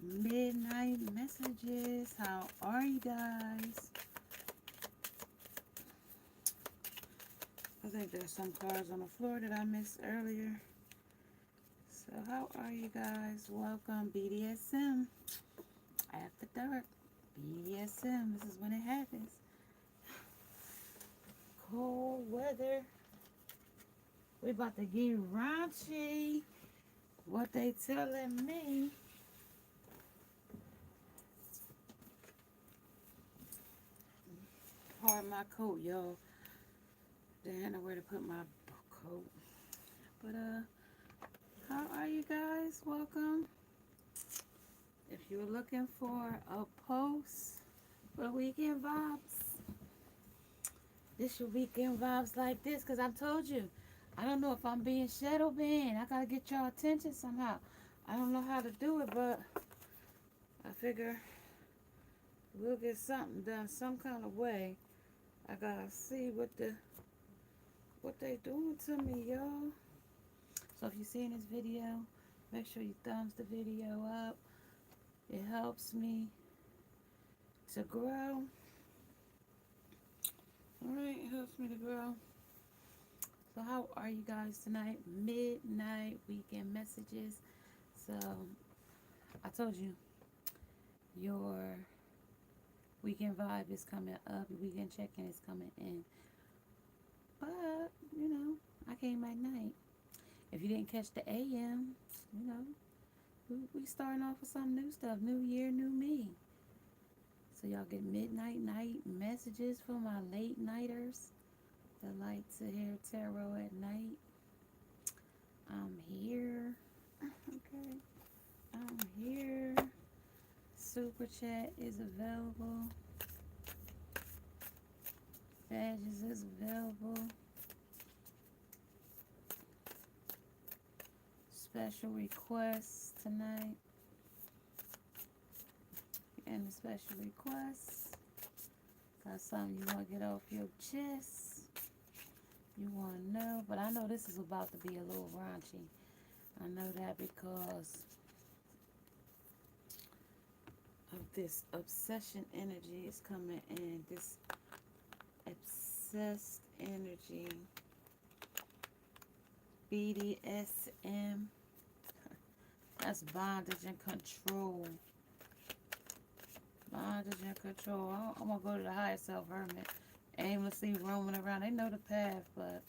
midnight messages. How are you guys? I think there's some cards on the floor that I missed earlier. So how are you guys? Welcome, BDSM. After dark. BDSM. This is when it happens. Cold weather. We about to get raunchy. What they telling me. Pardon my coat, y'all. Didn't know where to put my coat. But how are you guys? Welcome. If you're looking for a post for weekend vibes, this your weekend vibes like this, because I told you, I don't know if I'm being shadow banned. I gotta get y'all attention somehow. I don't know how to do it, but I figure we'll get something done some kind of way. I gotta see what they doing to me, y'all. So if you're seeing this video, make sure you thumbs the video up. It helps me to grow. Alright, it helps me to grow. So how are you guys tonight? Midnight weekend messages. So I told you your weekend vibe is coming up. Your weekend check-in is coming in. But, you know, I came at night. If you didn't catch the AM, you know, we starting off with some new stuff. New year, new me. So y'all get midnight night messages from my late nighters that like to hear tarot at night. I'm here. Okay. I'm here. Super chat is available. Badges is available. Special requests tonight. And the special requests. Got something you want to get off your chest. You want to know. But I know this is about to be a little raunchy. I know that because of this obsession energy is coming in. This obsessed energy. BDSM. That's bondage and control. Bondage and control. I'm going to go to the higher self hermit. Aimlessly roaming around. They know the path, but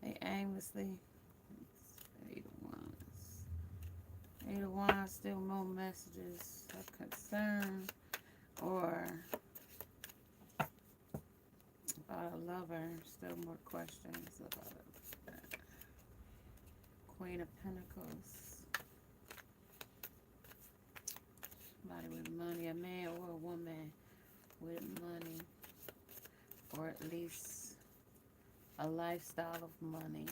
they aimlessly. Eight of Wands. Eight of Wands, still more messages of concern or about a lover. Still more questions about it. Queen of Pentacles. Somebody with money, a man or a woman with money, or at least a lifestyle of money.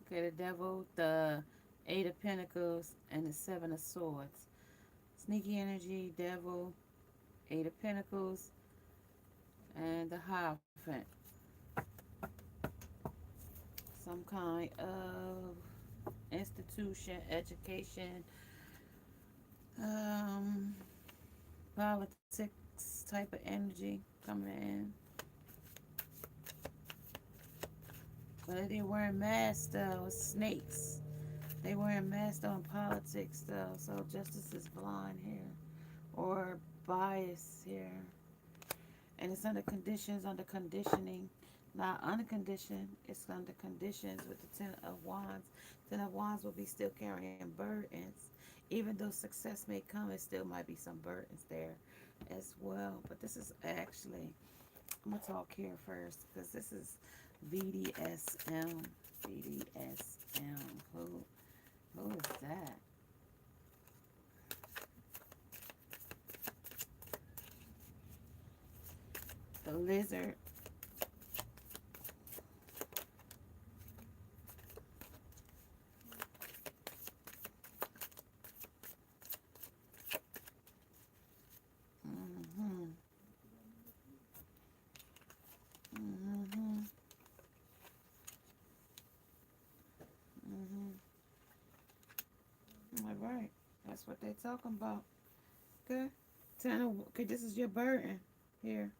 Okay, the Devil, the Eight of Pentacles, and the Seven of Swords. Sneaky energy, Devil, Eight of Pentacles, and the Hierophant. Some kind of institution, education, politics type of energy coming in. But they wearing masks though, snakes. They wearing masks though in politics though, so justice is blind here. Or bias here. And it's under conditions, under conditioning. Not under condition, it's under conditions with the Ten of Wands. Ten of Wands will be still carrying burdens. Even though success may come, it still might be some burdens there as well. But this is actually, I'm going to talk here first because this is BDSM. BDSM. Who is that? The Lizard. All right. That's what they're talking about. Okay. Okay, this is your burden here.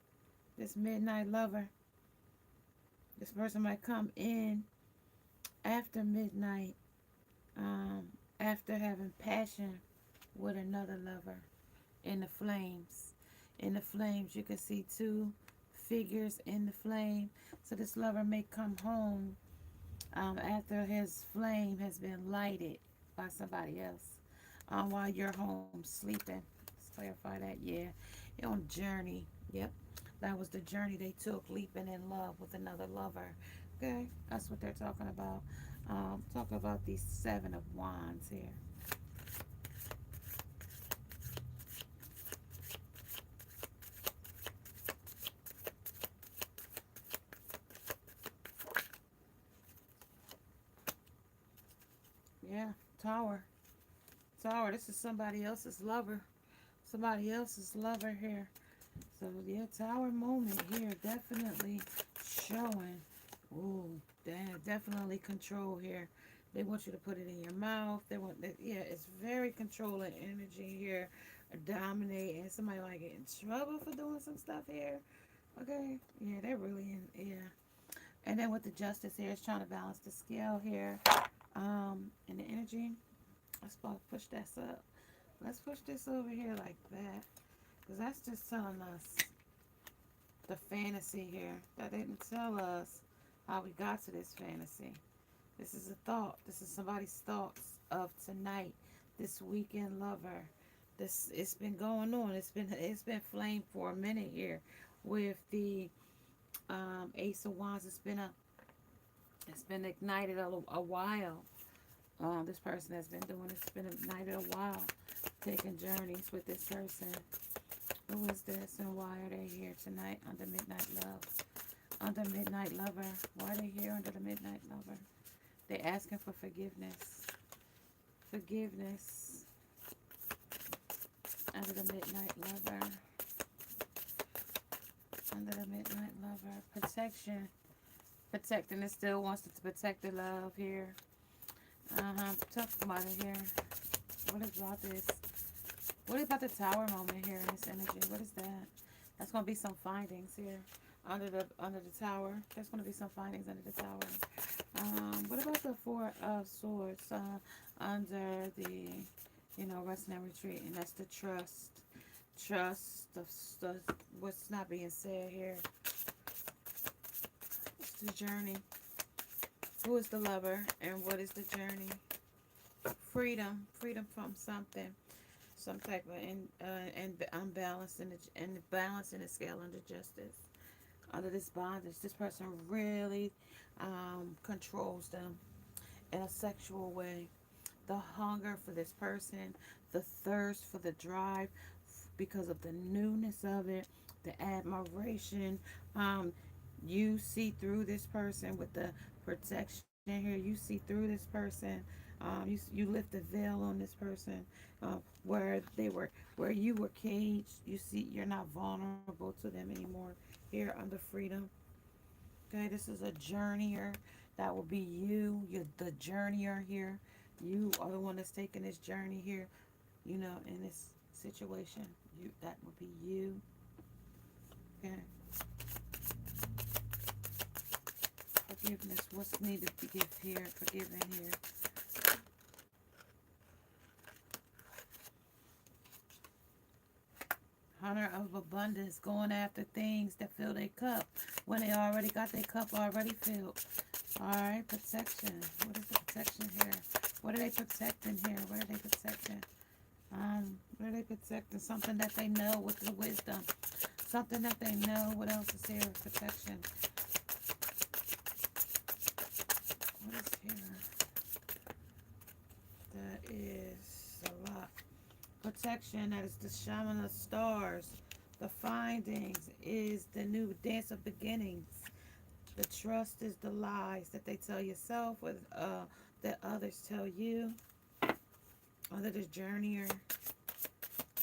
This midnight lover. This person might come in after midnight, um, after having passion with another lover in the flames. In the flames, you can see two figures in the flame. So this lover may come home after his flame has been lighted by somebody else while you're home sleeping. Let's clarify that. Yeah, you're on a journey. Yep, that was the journey they took, leaping in love with another lover. Okay, that's what they're talking about. Talk about these 7 of Wands here. Yeah, Tower. Tower, this is somebody else's lover. Somebody else's lover here. So, yeah, Tower moment here. Definitely showing. Ooh, definitely control here. They want you to put it in your mouth. They want that. Yeah, it's very controlling energy here. Dominating. Somebody might get in trouble for doing some stuff here. Okay. Yeah, they're really in. Yeah. And then with the justice here, it's trying to balance the scale here. And the energy. Let's push this up. Let's push this over here like that. Because that's just telling us the fantasy here. That didn't tell us how we got to this fantasy. This is a thought. This is somebody's thoughts of tonight. This weekend lover. This it's been going on. It's been flamed for a minute here with the Ace of Wands. It's been ignited a while. This person has been doing it's been ignited a while, taking journeys with this person. Who is this and why are they here tonight under Midnight Love? Under Midnight Lover. Why are they here under the Midnight Lover? They're asking for forgiveness. Forgiveness. Under the Midnight Lover. Under the Midnight Lover. Protection. Protecting it still wants to protect the love here. Talk about it here. What is about this? What is about the Tower moment here in this energy? What is that? That's going to be some findings here under the Tower. There's going to be some findings under the Tower. What about the Four of Swords under the, rest and retreat? And that's the trust. Trust of what's not being said here. It's the journey. Who is the lover and what is the journey? Freedom. Freedom from something. Some type of unbalance and balance in the scale under justice. Under this bondage, this person really controls them in a sexual way. The hunger for this person, the thirst for the drive because of the newness of it, the admiration. You see through this person with the protection here. You see through this person. You lift the veil on this person where you were caged. You see you're not vulnerable to them anymore here under freedom. Okay, this is a journeyer. That will be you. You're the journeyer here. You are the one that's taking this journey here, in this situation. That would be you. Okay. Forgiveness. What's needed to give here? Forgiving here. Hunter of abundance, going after things that fill their cup when they already got their cup already filled. Alright, protection. What is the protection here? What are they protecting here? What are they protecting? What are they protecting? Something that they know with the wisdom. Something that they know. What else is here? Protection. What is here? That is a lot. Protection, that is the shaman of stars. The findings is the new dance of beginnings. The trust is the lies that they tell yourself or that others tell you. Under the journeyer,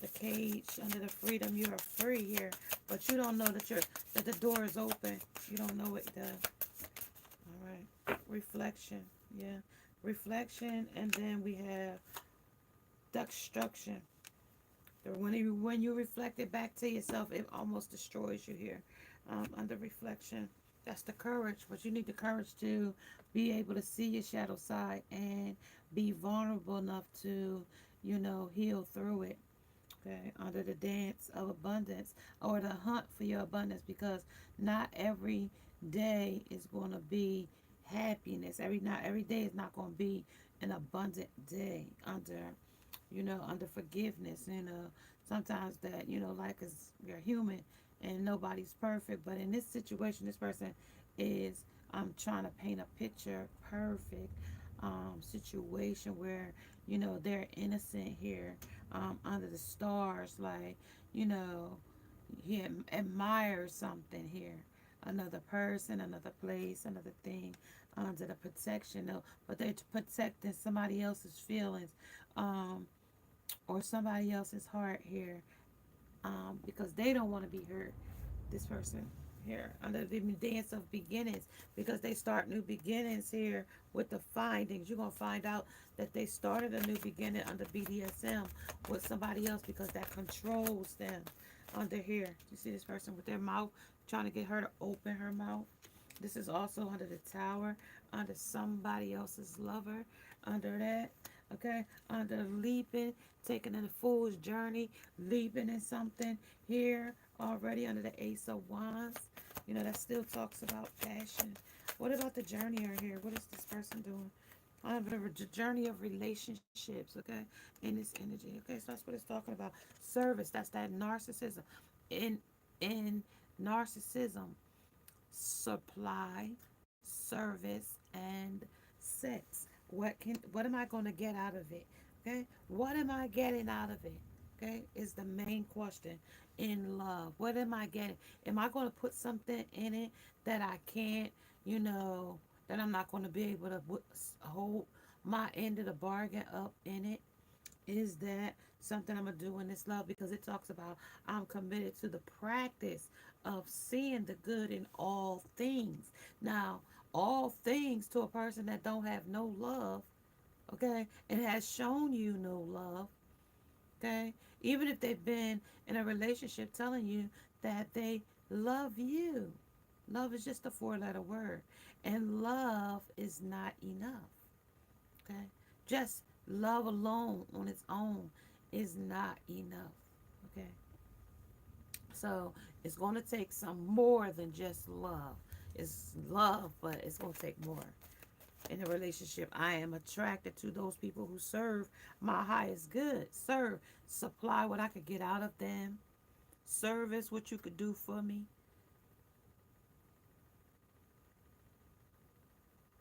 the cage, under the freedom, you are free here, but you don't know that the door is open. You don't know it. All right, reflection, yeah, reflection, and then we have destruction. When you reflect it back to yourself, it almost destroys you here. Under reflection, that's the courage. But you need the courage to be able to see your shadow side and be vulnerable enough to, heal through it. Okay, under the dance of abundance or the hunt for your abundance, because not every day is going to be happiness. Not every day is not going to be an abundant day. Under forgiveness. Sometimes that, like, is we're human and nobody's perfect. But in this situation, this person is trying to paint a picture perfect situation where, they're innocent here under the stars. Like, you know, he admires something here. Another person, another place, another thing under the protection of, but they're protecting somebody else's feelings. Um, or somebody else's heart here, because they don't want to be hurt. This person here under the dance of beginnings, because they start new beginnings here with the findings. You're going to find out that they started a new beginning under BDSM with somebody else, because that controls them under here. You see this person with their mouth trying to get her to open her mouth. This is also under the tower, under somebody else's lover, under that, okay, under leaping, taking a fool's journey, leaping in something here already under the Ace of Wands. That still talks about passion. What about the journeyer here? What is this person doing? The journey of relationships, okay, in this energy. Okay, so that's what it's talking about. Service, that's that narcissism. In narcissism, supply, service, and sex. What am I going to get out of it? Okay? What am I getting out of it? Okay? Is the main question in love. What am I getting? Am I going to put something in it that I can't, that I'm not going to be able to hold my end of the bargain up in it? Is that something I'm going to do in this love? Because it talks about I'm committed to the practice of seeing the good in all things. Now, all things to a person that don't have no love, okay, and has shown you no love, okay, even if they've been in a relationship telling you that they love you. Love is just a four-letter word, and love is not enough. Okay, just love alone on its own is not enough. Okay, so it's going to take some more than just love. It's love, but it's going to take more. In a relationship, I am attracted to those people who serve my highest good. Serve, supply what I could get out of them. Service, what you could do for me.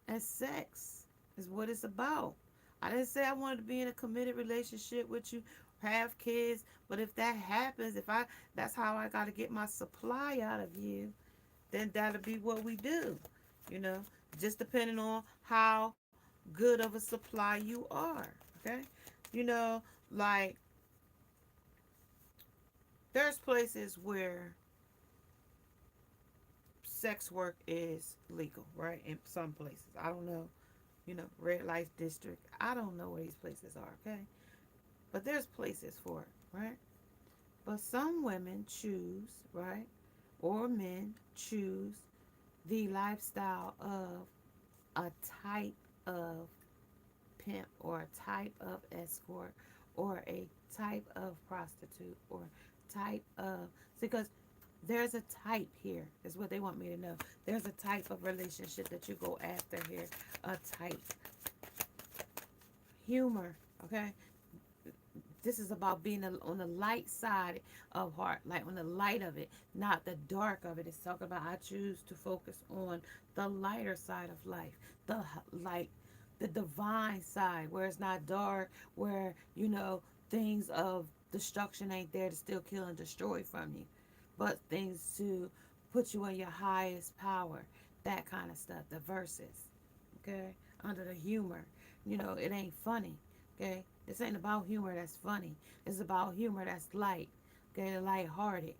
And sex is what it's about. I didn't say I wanted to be in a committed relationship with you, have kids, but if that happens, if I that's how I got to get my supply out of you, then that'll be what we do. You know, just depending on how good of a supply you are. Okay, you know, like there's places where sex work is legal, right? In some places, I don't know. Red light district. I don't know where these places are. Okay, but there's places for it, right? But some women choose, right, or men choose the lifestyle of a type of pimp or a type of escort or a type of prostitute or type of, because there's a type here is what they want me to know. There's a type of relationship that you go after here. A type. Humor, okay? This is about being on the light side of heart, like on the light of it, not the dark of it. It's talking about I choose to focus on the lighter side of life, the light, the divine side, where it's not dark, where things of destruction ain't there to still kill and destroy from you, but things to put you in your highest power. That kind of stuff. The verses, okay, under the humor. It ain't funny. Okay, this ain't about humor that's funny. It's about humor that's light. Okay, light-hearted.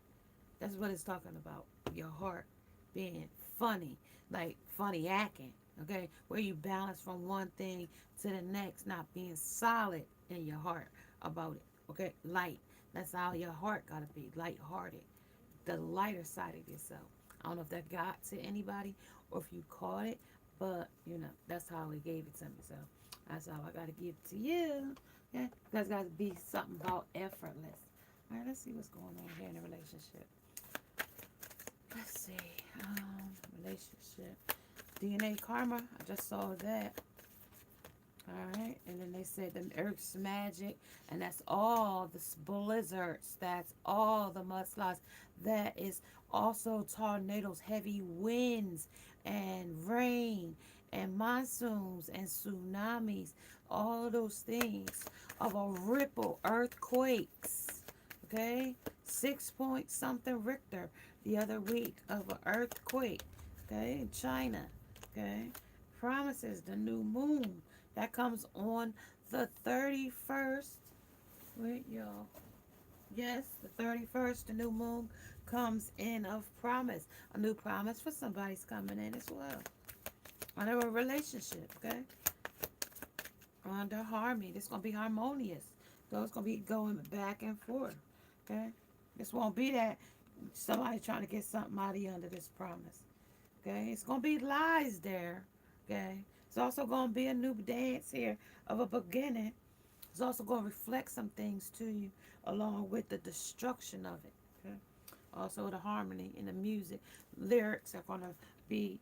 That's what it's talking about. Your heart being funny, like funny acting. Okay, where you balance from one thing to the next, not being solid in your heart, about it. Okay, light. That's how your heart gotta be, light-hearted. The lighter side of yourself. I don't know if that got to anybody or if you caught it, but you know that's how he gave it to me. So that's how I gotta give it to you. Okay, because gotta be something about effortless. All right, let's see what's going on here in a relationship. Let's see, relationship. DNA karma. I just saw that. All right, and then they said the Earth's magic, and that's all the blizzards, that's all the mudslides, that is also tornadoes, heavy winds, and rain, and monsoons, and tsunamis, all of those things of a ripple, earthquakes, okay? 6 point something Richter the other week of an earthquake, okay, in China, okay? Promises the new moon that comes on the 31st. Wait, y'all. Yes, the 31st, the new moon comes in of promise. A new promise for somebody's coming in as well. Under a relationship, okay? Under harmony. This going to be harmonious. So it's going to be going back and forth, okay? This won't be that somebody trying to get something out of you under this promise, okay? It's going to be lies there, okay? It's also going to be a new dance here of a beginning. It's also going to reflect some things to you along with the destruction of it, okay? Also the harmony in the music. Lyrics are going to be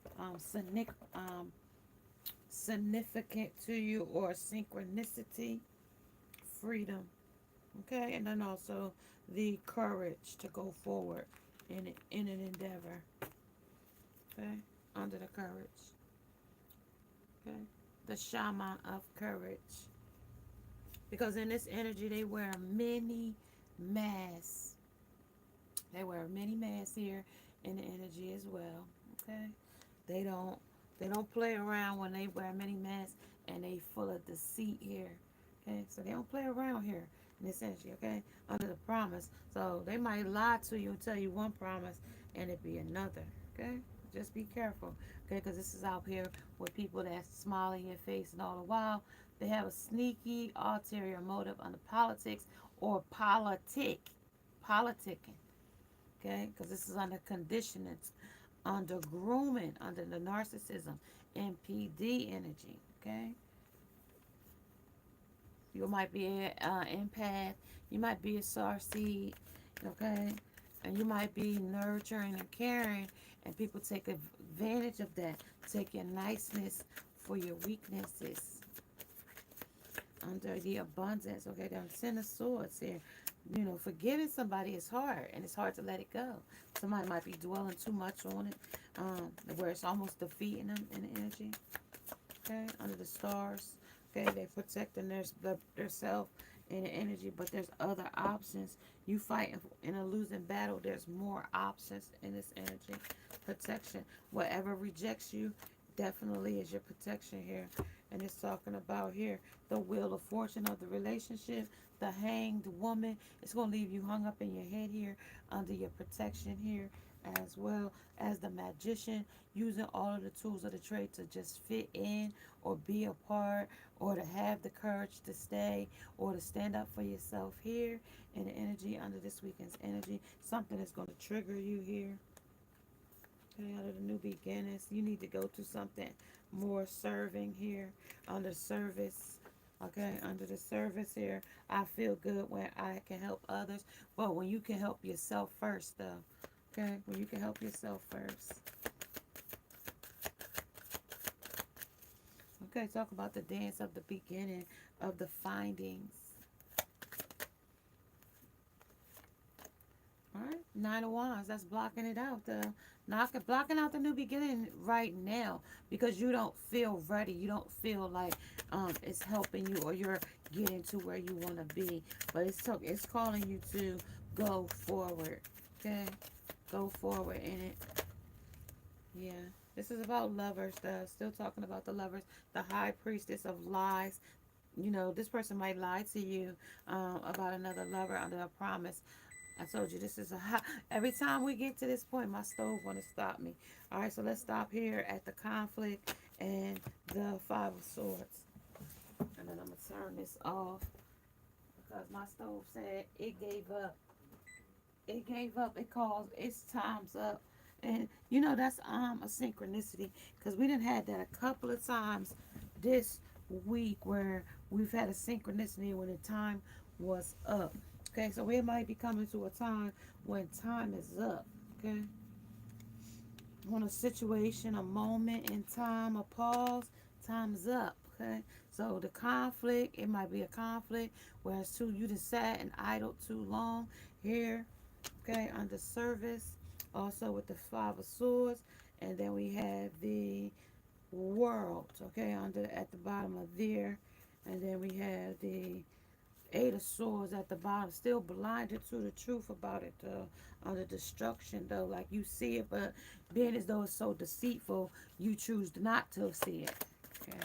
significant to you, or synchronicity, freedom, okay? And then also the courage to go forward in an endeavor, okay? Under the courage, okay? The shaman of courage. Because in this energy, they wear many masks. They wear many masks here in the energy as well. Okay, they don't play around when they wear many masks, and they full of deceit here. Okay, so they don't play around here in this energy. Okay, under the promise. So they might lie to you and tell you one promise, and it be another. Okay, just be careful. Okay, because this is out here with people that smile in your face, and all the while they have a sneaky ulterior motive under politics or politicking. Okay, because this is under conditioning, under grooming, under the narcissism, MPD energy. Okay, you might be an empath, you might be a star seed, okay, and you might be nurturing and caring, and people take advantage of that, take your niceness for your weaknesses. Under the abundance, okay, the 10 of swords here. You know, forgiving somebody is hard, and it's hard to let it go. Somebody might be dwelling too much on it, where it's almost defeating them in the energy. Okay, under the stars, okay, they're protecting their self in the energy, but there's other options. You fighting in a losing battle, there's more options in this energy. Protection, whatever rejects you definitely is your protection here. And it's talking about here the wheel of fortune of the relationship, the hanged woman. It's going to leave you hung up in your head here under your protection here, as well as the magician, using all of the tools of the trade to just fit in or be a part, or to have the courage to stay, or to stand up for yourself here in the energy under this weekend's energy. Something is going to trigger you here. Okay, out of the new beginnings, you need to go to something more serving here, under service. Okay, under the service here, I feel good when I can help others, but when you can help yourself first, though. Okay, when you can help yourself first. Okay, talk about the dance of the beginning of the findings. All right, 9 of Wands, that's blocking it out. Blocking out the new beginning right now because you don't feel ready. You don't feel like it's helping you, or you're getting to where you want to be. But it's calling you to go forward. Okay, go forward in it. Yeah, this is about lovers, though. Still talking about the lovers. The high priestess of lies. You know, this person might lie to you about another lover under a promise. I told you this is a hot. Every time we get to this point, my stove want to stop me. All right, so let's stop here at the conflict and the 5 of Swords. And then I'm going to turn this off. because my stove said it gave up. It gave up. It calls. Its time's up. And you know that's a synchronicity because we didn't had that a couple of times this week where we've had a synchronicity when the time was up. Okay, so we might be coming to a time when time is up. Okay, on a situation, a moment in time, a pause, time's up. Okay, so the conflict, it might be a conflict where it's too you just sat and idle too long here. Okay, under service, also with the Five of Swords, and then we have the World. Okay, under at the bottom of there, and then we have the Eight of Swords at the bottom, still blinded to the truth about it, under destruction, though. Like you see it, but being as though it's so deceitful, you choose not to see it. Okay.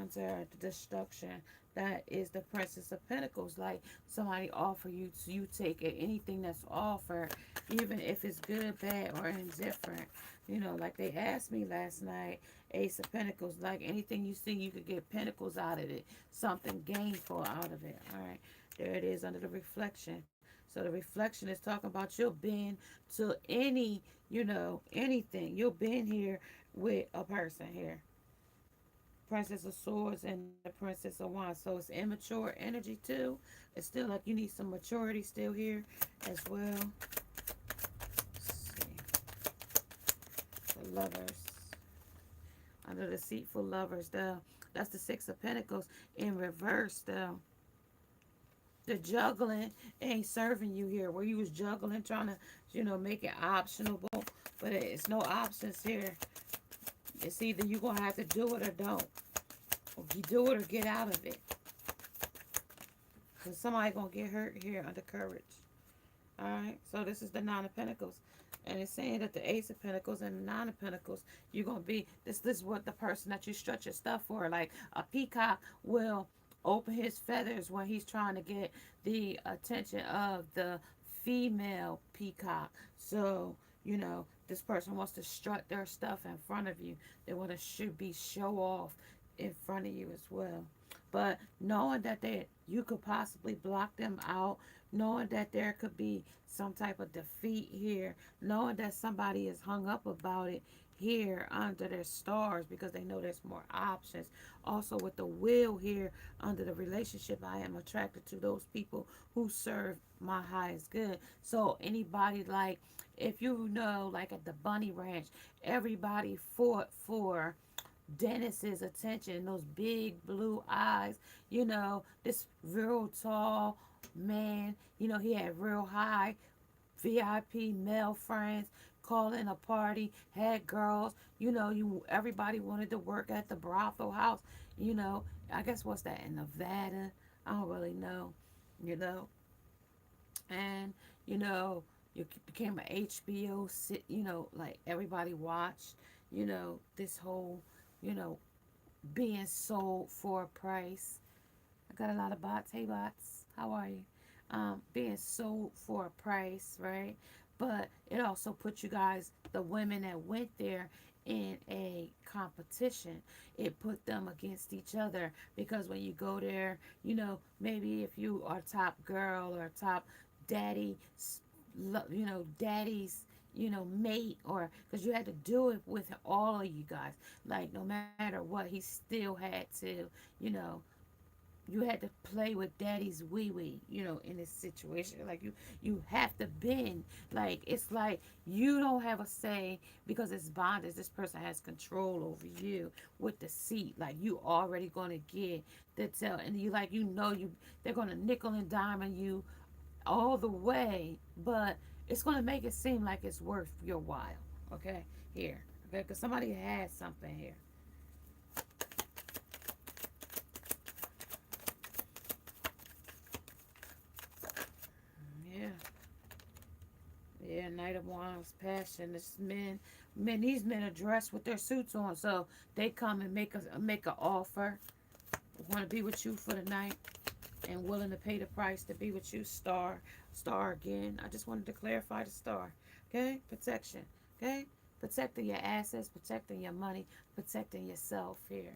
Under the destruction, that is the Princess of Pentacles. Like somebody offer you, so you take it. Anything that's offered, even if it's good, bad, or indifferent. You know, like they asked me last night, Ace of Pentacles, like anything you see, you could get pentacles out of it, something gainful out of it. All right, there it is under the reflection. So the reflection is talking about you've been to any, you know, anything. You've been here with a person here. Princess of Swords and the Princess of Wands. So it's immature energy too. It's still like you need some maturity still here as well. Let's see. The Lovers. Under the deceitful lovers, though. That's the Six of Pentacles in reverse, though. The juggling ain't serving you here. Where you was juggling, trying to, you know, make it optional, but it's no options here. It's either you're going to have to do it or don't. Or you do it or get out of it. Because somebody going to get hurt here under courage. Alright, so this is the Nine of Pentacles. And it's saying that the Ace of Pentacles and the Nine of Pentacles, you're going to be, this is what the person that you stretch your stuff for. Like a peacock will open his feathers when he's trying to get the attention of the female peacock. So, you know, this person wants to strut their stuff in front of you. They want to should be show off in front of you as well. But knowing that you could possibly block them out, knowing that there could be some type of defeat here, knowing that somebody is hung up about it here under their stars because they know there's more options. Also with the wheel here under the relationship, I am attracted to those people who serve my highest good. So anybody, like if you know, like at the Bunny Ranch, everybody fought for Dennis's attention, those big blue eyes, you know, this real tall man, you know, he had real high VIP male friends, calling a party, had girls, you know, everybody wanted to work at the brothel house, you know, I guess what's that in Nevada? I don't really know, you know, and you know, you became an HBO, you know, like everybody watched, you know, this whole, you know, being sold for a price. I got a lot of bots. Hey bots, how are you? Being sold for a price, right? But it also put you guys, the women that went there, in a competition. It put them against each other because when you go there, you know, maybe if you are top girl or top daddy, you know, daddy's, you know, mate, or because you had to do it with all of you guys. Like no matter what, he still had to, you know, you had to play with daddy's wee wee, you know, in this situation. Like you have to bend. Like it's like you don't have a say because it's bondage. This person has control over you with the seat. Like you already gonna get the tell, and you like you know you they're gonna nickel and dime you all the way, but it's gonna make it seem like it's worth your while. Okay, here, okay, because somebody has something here. Yeah. Yeah, Knight of Wands, passion. This these men are dressed with their suits on, so they come and make a offer. Want to be with you for the night, and willing to pay the price to be with you. Star again. I just wanted to clarify the star. Okay, protection. Okay, protecting your assets, protecting your money, protecting yourself here.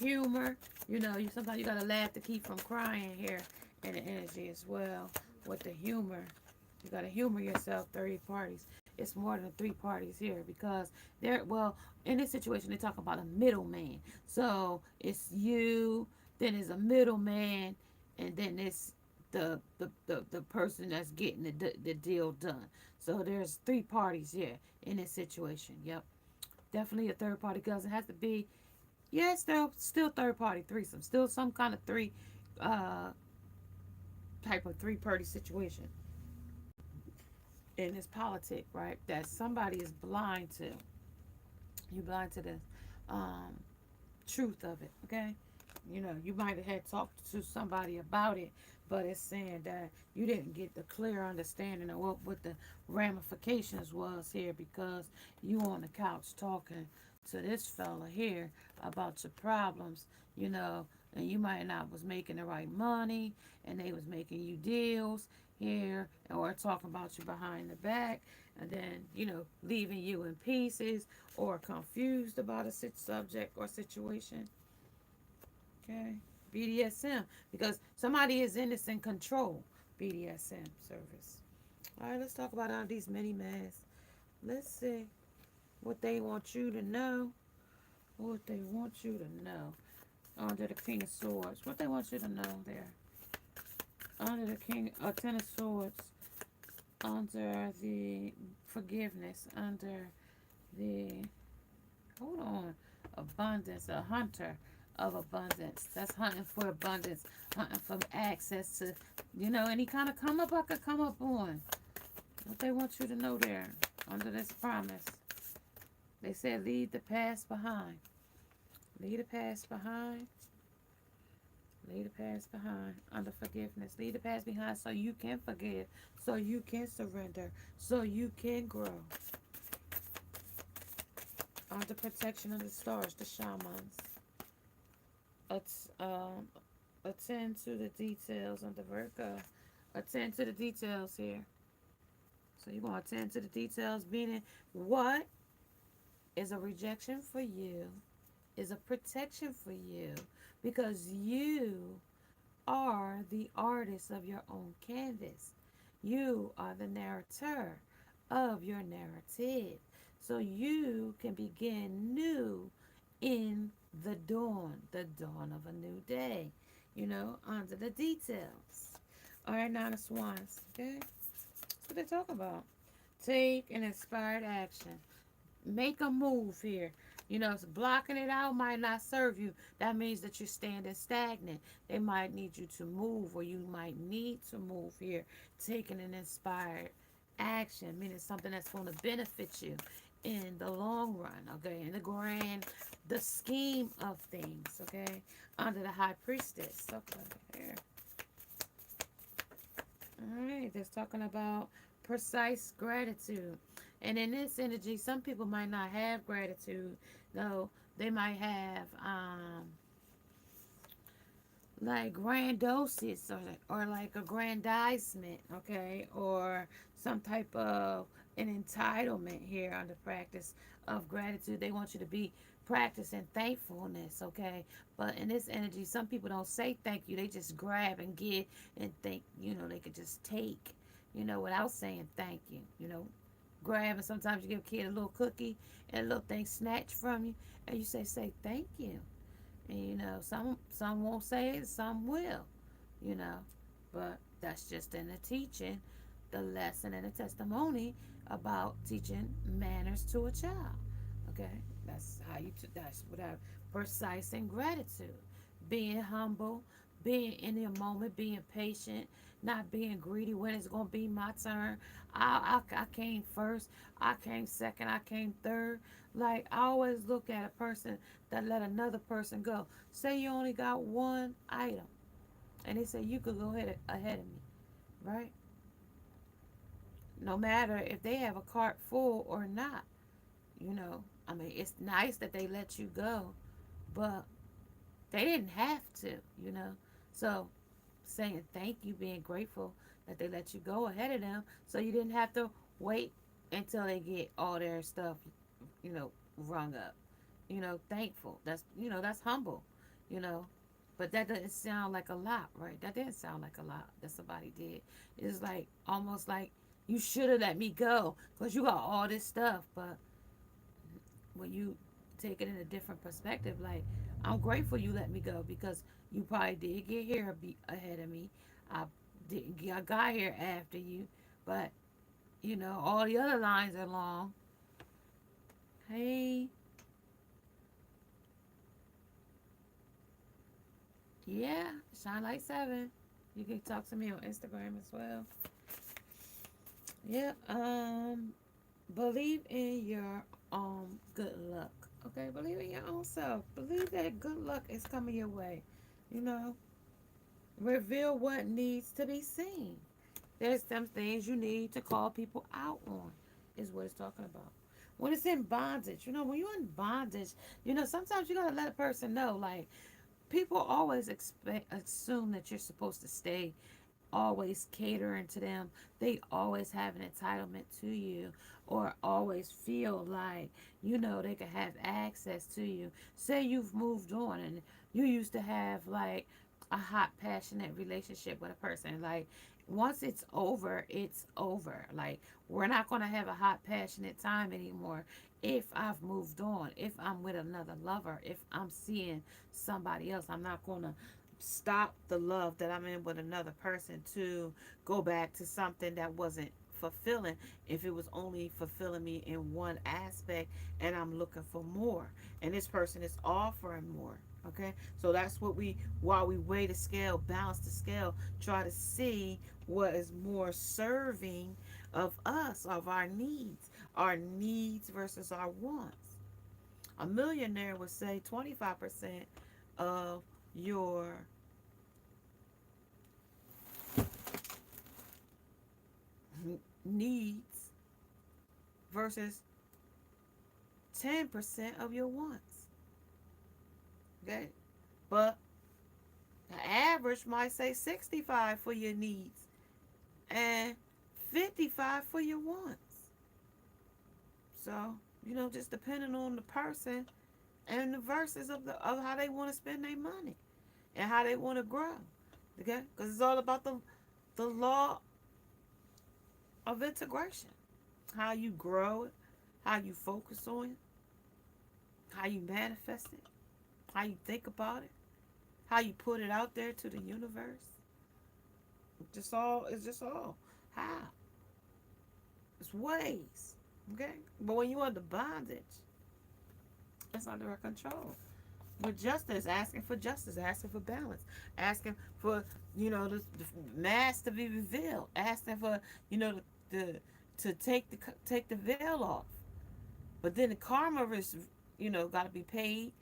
Humor, You know, you sometimes you gotta laugh to keep from crying here in the energy as well with the humor. You gotta humor yourself. 30 parties. It's more than 3 parties here because they're well in this situation they talk about a middleman. So it's you, then there's a middleman, and then it's the person that's getting the deal done. So there's 3 parties here in this situation. Yep, definitely a third party because it has to be. Yeah, it's still third party threesome, still some kind of uh type of 3 party situation in this politic, right? That somebody is blind to. You blind to the um, truth of it, okay? You know, you might have had talked to somebody about it, but it's saying that you didn't get the clear understanding of what the ramifications was here because you on the couch talking to this fella here about your problems, you know, and you might not was making the right money and they was making you deals here or talking about you behind the back and then, you know, leaving you in pieces or confused about a subject or situation. Okay. BDSM. Because somebody is in this in control. BDSM service. All right, let's talk about all these mini masks. Let's see what they want you to know. What they want you to know. Under the King of Swords. What they want you to know there. Under the Ten of Swords. Under the forgiveness. Under the hold on. Abundance. A hunter of abundance. That's hunting for abundance. Hunting for access to, you know, any kind of come up I could come up on. What they want you to know there. Under this promise. They said leave the past behind. Leave the past behind. Leave the past behind. Under forgiveness. Leave the past behind so you can forgive. So you can surrender. So you can grow. Under protection of the stars. The shamans. Attend to the details under Virgo. Attend to the details here. So you're going to attend to the details, meaning what is a rejection for you is a protection for you because you are the artist of your own canvas. You are the narrator of your narrative. So you can begin new in the dawn of a new day, you know, under the details. All right, Nine of Swans, okay? That's what they talk about. Take an inspired action. Make a move here. You know, blocking it out might not serve you. That means that you're standing stagnant. They might need you to move, or you might need to move here. Taking an inspired action, meaning something that's going to benefit you in the long run, okay? In the scheme of things, okay? Under the High Priestess. Okay, here. All right, that's talking about precise gratitude. And in this energy, some people might not have gratitude, though they might have like grandosis or like aggrandizement, okay, or some type of an entitlement here on the practice of gratitude. They want you to be practicing thankfulness, okay? But in this energy, some people don't say thank you. They just grab and get and think, you know, they could just take, you know, without saying thank you, you know. Grab and sometimes you give a kid a little cookie and a little thing snatched from you and you say thank you. And you know, some won't say it, some will, you know. But that's just in the teaching, the lesson and the testimony about teaching manners to a child. Okay, that's how that's without precise and gratitude, being humble, being in the moment, being patient, not being greedy. When it's gonna be my turn, I came first, I came second, I came third. Like I always look at a person that let another person go. Say you only got one item, and they say you could go ahead of me, right? No matter if they have a cart full or not, you know. I mean, it's nice that they let you go, but they didn't have to, you know. So saying thank you, being grateful that they let you go ahead of them, so you didn't have to wait until they get all their stuff, you know, rung up. You know, thankful. That's, you know, that's humble. You know, But that doesn't sound like a lot, right? That didn't sound like a lot that somebody did. It's like almost like you should have let me go because you got all this stuff. But when you take it in a different perspective, like, I'm grateful you let me go because you probably did get here ahead of me. I didn't. I got here after you, but all the other lines are long. Hey, yeah, shine like 7. You can talk to me on Instagram as well. Yeah. Believe in your good luck. Okay, believe in your own self. Believe that good luck is coming your way. You know, reveal what needs to be seen. There's some things you need to call people out on, is what it's talking about. When it's in bondage, when you're in bondage, sometimes you gotta let a person know. Like, people always assume that you're supposed to stay, always catering to them. They always have an entitlement to you, or always feel like, they can have access to you. Say you've moved on and you used to have like a hot, passionate relationship with a person. Like, once it's over, it's over. Like, we're not going to have a hot, passionate time anymore if I've moved on, if I'm with another lover, if I'm seeing somebody else. I'm not going to stop the love that I'm in with another person to go back to something that wasn't fulfilling, if it was only fulfilling me in one aspect and I'm looking for more and this person is offering more. Okay, so that's what while we weigh the scale, balance the scale, try to see what is more serving of us, of our needs versus our wants. A millionaire would say 25% of your needs versus 10% of your wants. Okay? But the average might say 65 for your needs and 55 for your wants. So, just depending on the person and the verses of how they want to spend their money and how they want to grow. Okay? Because it's all about the law of integration. How you grow it, how you focus on it, how you manifest it, how you think about it, how you put it out there to the universe. It's just all how. It's ways. Okay? But when you under bondage, it's under our control. With justice, asking for justice, asking for balance, asking for, the mask to be revealed, asking for, the to take the veil off. But then the karma is, got to be paid,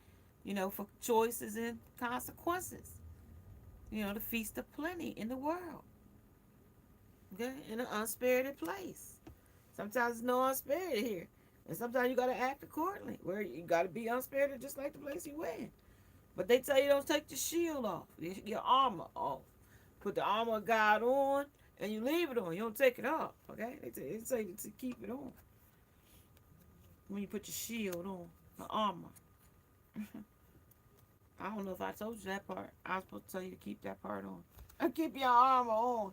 for choices and consequences. The feast of plenty in the world. Okay? In an unspirited place. Sometimes there's no unspirited here. And sometimes you got to act accordingly. Where you got to be unspirited just like the place you in. But they tell you don't take your shield off, your armor off. Put the armor of God on and you leave it on. You don't take it off. Okay? They tell you to keep it on. When you put your shield on, the armor. I don't know if I told you that part. I was supposed to tell you to keep that part on. And keep your armor on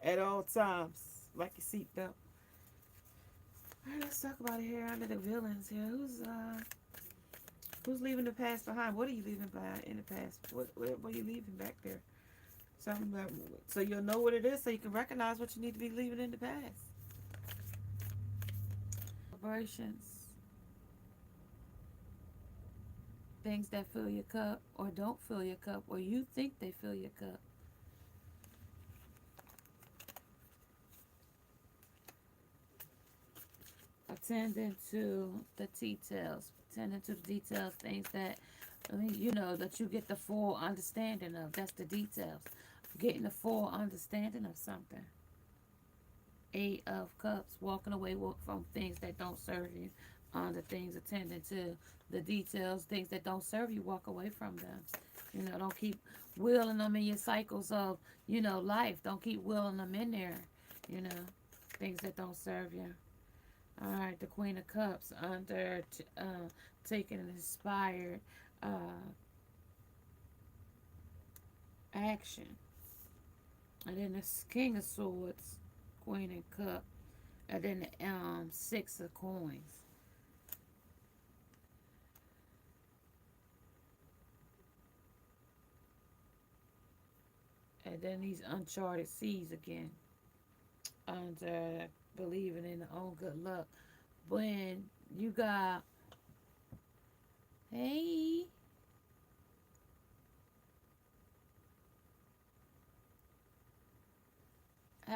at all times, like your seatbelt. All right, let's talk about it here under the villains here. Who's leaving the past behind? What are you leaving behind in the past? What are you leaving back there? Something about, so you'll know what it is, so you can recognize what you need to be leaving in the past. Celebrations, things that fill your cup or don't fill your cup, or you think they fill your cup. Attending to the details, things that, that you get the full understanding of. That's the details. Getting the full understanding of something. 8 of Cups, walking away from things that don't serve you. The things attending to the details, things that don't serve you, walk away from them. Don't keep wheeling them in your cycles of, life. Don't keep wheeling them in there, things that don't serve you. All right, the Queen of Cups under taking an inspired action. And then the King of Swords, Queen and Cup. And then the Six of Coins. And then these uncharted seas again. Under believing in their own good luck. When you got, hey,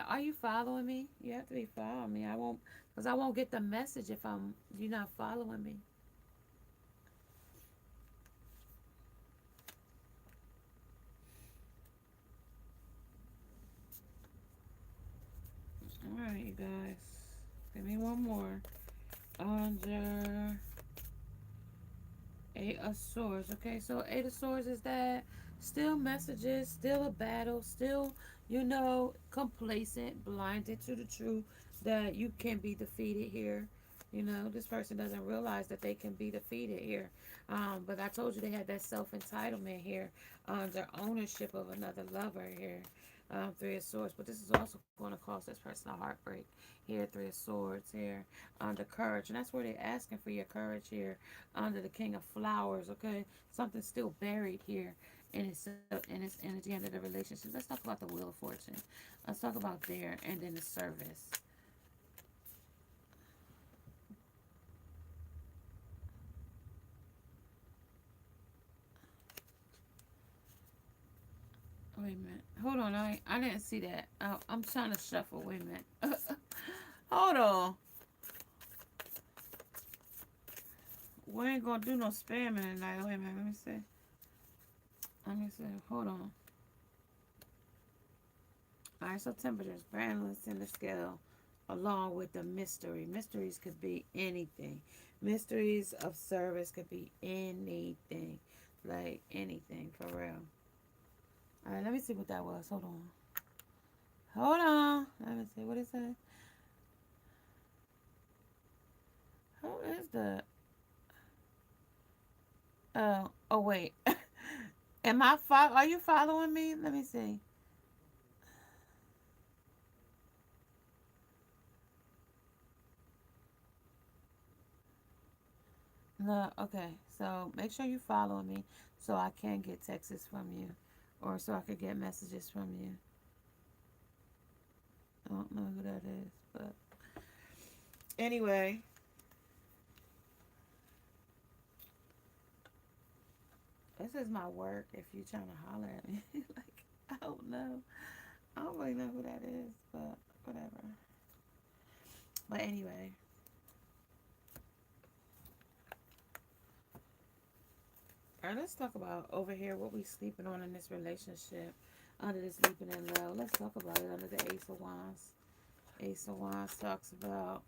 are you following me? You have to be following me. I won't, because I won't get the message if you're not following me. All right, you guys. Give me one more. Under Eight of Swords. Okay, so Eight of Swords is that still messages, still a battle, still, complacent, blinded to the truth that you can be defeated here. This person doesn't realize that they can be defeated here. But I told you they had that self-entitlement here, their ownership of another lover here. Three of Swords, but this is also going to cause this person a heartbreak here. Three of Swords here, under courage, and that's where they're asking for your courage here. Under the King of Flowers, okay, something's still buried here in its energy under the relationship. Let's talk about the Wheel of Fortune. Let's talk about there, and then the service. Wait a minute. Hold on. I didn't see that. I'm trying to shuffle. Wait a minute. Hold on. We ain't gonna do no spamming tonight. Wait a minute. Let me see. Let me see. Hold on. Alright, so temperatures, balance in the scale, along with the mystery. Mysteries could be anything. Mysteries of service could be anything. Like anything, for real. Alright, let me see what that was. Hold on. Hold on. Let me see. What is that? Who is the... Oh, wait. Are you following me? Let me see. No, okay. So make sure you follow me so I can get texts from you, or so I could get messages from you. I don't know who that is, but anyway, this is my work. If you trying to holler at me, like, I don't know. I don't really know who that is, but whatever. But anyway, all right, let's talk about over here what we sleeping on in this relationship. Under this sleeping in love, let's talk about it under the Ace of Wands. Ace of Wands talks about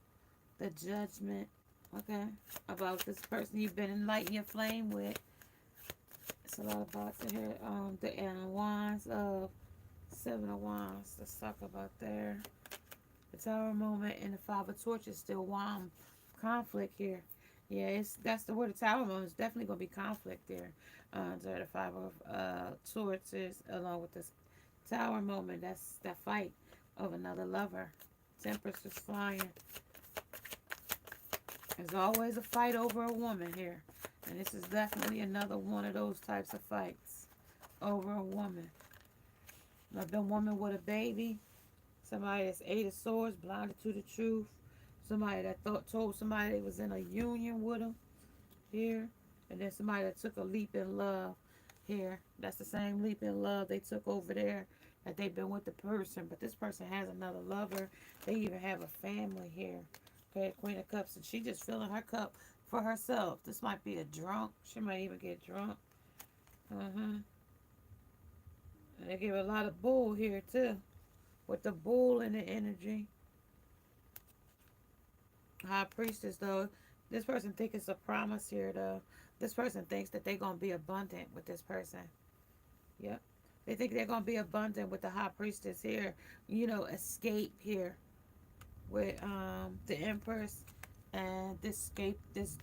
the judgment, okay? About this person you've been enlightening your flame with. It's a lot about to here. The Wands of Seven of Wands. Let's talk about there. The Tower moment and the Five of Torches still conflict here. Yeah, that's the word. The Tower moment is definitely gonna be conflict there. There the Five of Torches along with this Tower moment. That's that fight of another lover. Temperance is flying. There's always a fight over a woman here. And this is definitely another one of those types of fights over a woman. Like the woman with a baby. Somebody that's Eight of Swords, blinded to the truth. Somebody that told somebody they was in a union with them here. And then somebody that took a leap in love here. That's the same leap in love they took over there. That they've been with the person. But this person has another lover. They even have a family here. Okay, Queen of Cups. And she just filling her cup for herself. This might be a drunk. She might even get drunk. And they give a lot of bull here too. With the bull in the energy. High Priestess though. This person thinks it's a promise here though. This person thinks that they're going to be abundant with this person. Yep. They think they're going to be abundant with the High Priestess here. Escape here. With the Empress. And this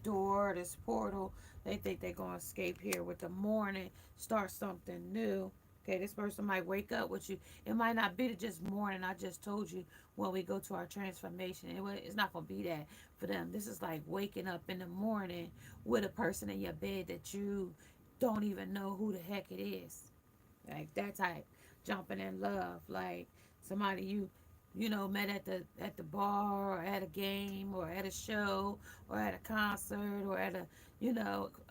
door, this portal, they think they're going to escape here with the morning, start something new. Okay, this person might wake up with you. It might not be just morning. I just told you when we go to our transformation. It's not going to be that for them. This is like waking up in the morning with a person in your bed that you don't even know who the heck it is. Like that type. Jumping in love. Like somebody met at the bar or at a game or at a show or at a concert or at a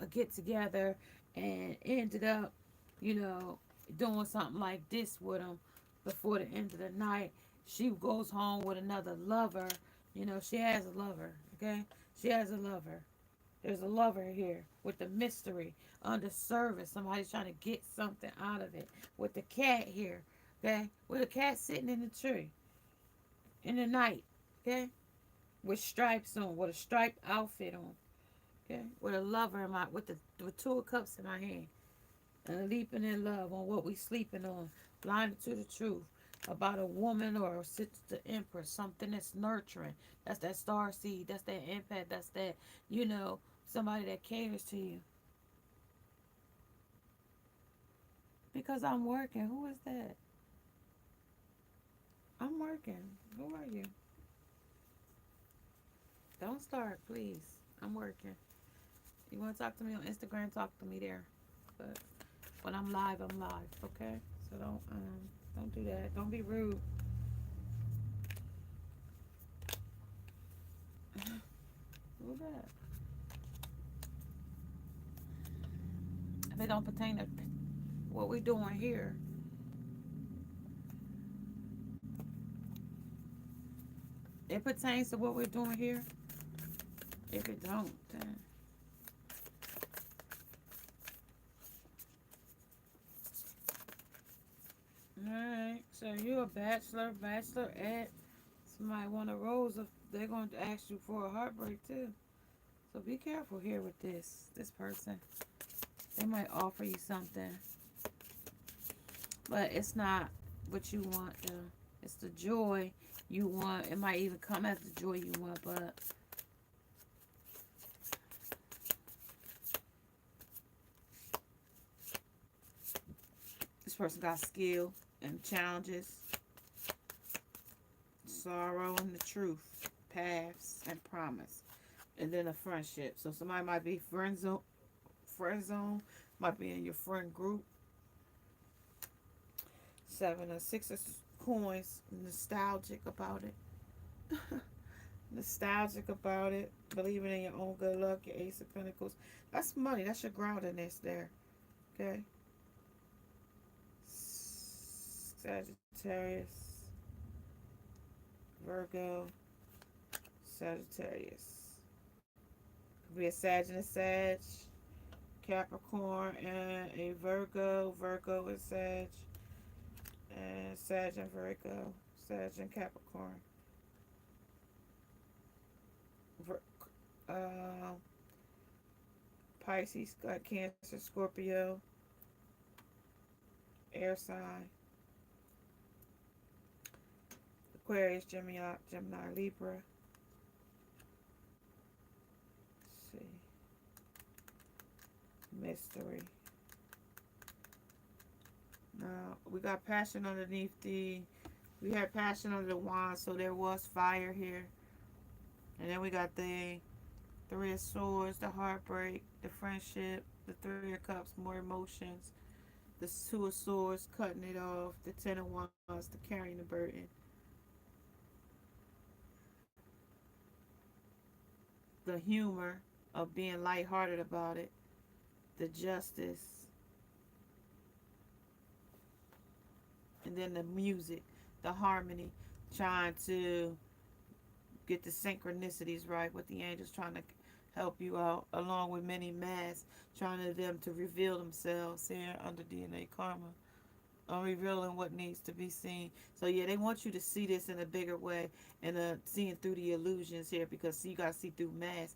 get together and ended up, you know, doing something like this with them before the end of the night. She goes home with another lover. She has a lover, okay? She has a lover. There's a lover here with the mystery under service. Somebody's trying to get something out of it. With the cat here, okay? With the cat sitting in the tree in the night, okay? With stripes on, with a striped outfit on, okay? With a lover in my, with 2 of cups in my hand. And leaping in love on what we sleeping on. Blinded to the truth about a woman or a sister empress, something that's nurturing. That's that star seed. That's that impact. That's that, somebody that caters to you. Because I'm working. Who is that? I'm working. Who are you? Don't start, please. I'm working. You want to talk to me on Instagram? Talk to me there. But when I'm live, okay? So don't do that. Don't be rude. Who's that? If it don't pertain to what we're doing here, it pertains to what we're doing here. If it don't, then alright. So you're a bachelorette. Somebody want a rose. If they're going to ask you for a heartbreak too. So be careful here with this person. They might offer you something, but it's not what you want. It's the joy you want. It might even come as the joy you want, but this person got skill and challenges, sorrow and the truth, paths and promise, and then a friendship. So somebody might be friend zone, might be in your friend group. 7 of 6 of coins, nostalgic about it. Nostalgic about it, believing in your own good luck, your Ace of Pentacles. That's money. That's your groundedness there. Okay. Sagittarius, Virgo, Sagittarius. Could be a Sag and a Sag, Capricorn and a Virgo. Virgo is Sag, and Sag and Virgo, Sag and Capricorn. Uh, Pisces, Cancer, Scorpio, air sign. Aquarius, Gemini, Libra. Let's see. Mystery. Now, we got passion underneath we had passion under the wand, so there was fire here. And then we got the 3 of Swords, the heartbreak, the friendship, the 3 of Cups, more emotions, the 2 of Swords, cutting it off, the 10 of Wands, the carrying the burden, the humor of being lighthearted about it, the justice, and then the music, the harmony, trying to get the synchronicities right with the angels, trying to help you out, along with many masks, trying to them to reveal themselves here under DNA karma, revealing what needs to be seen. So yeah, they want you to see this in a bigger way, and seeing through the illusions here, because you got to see through masks.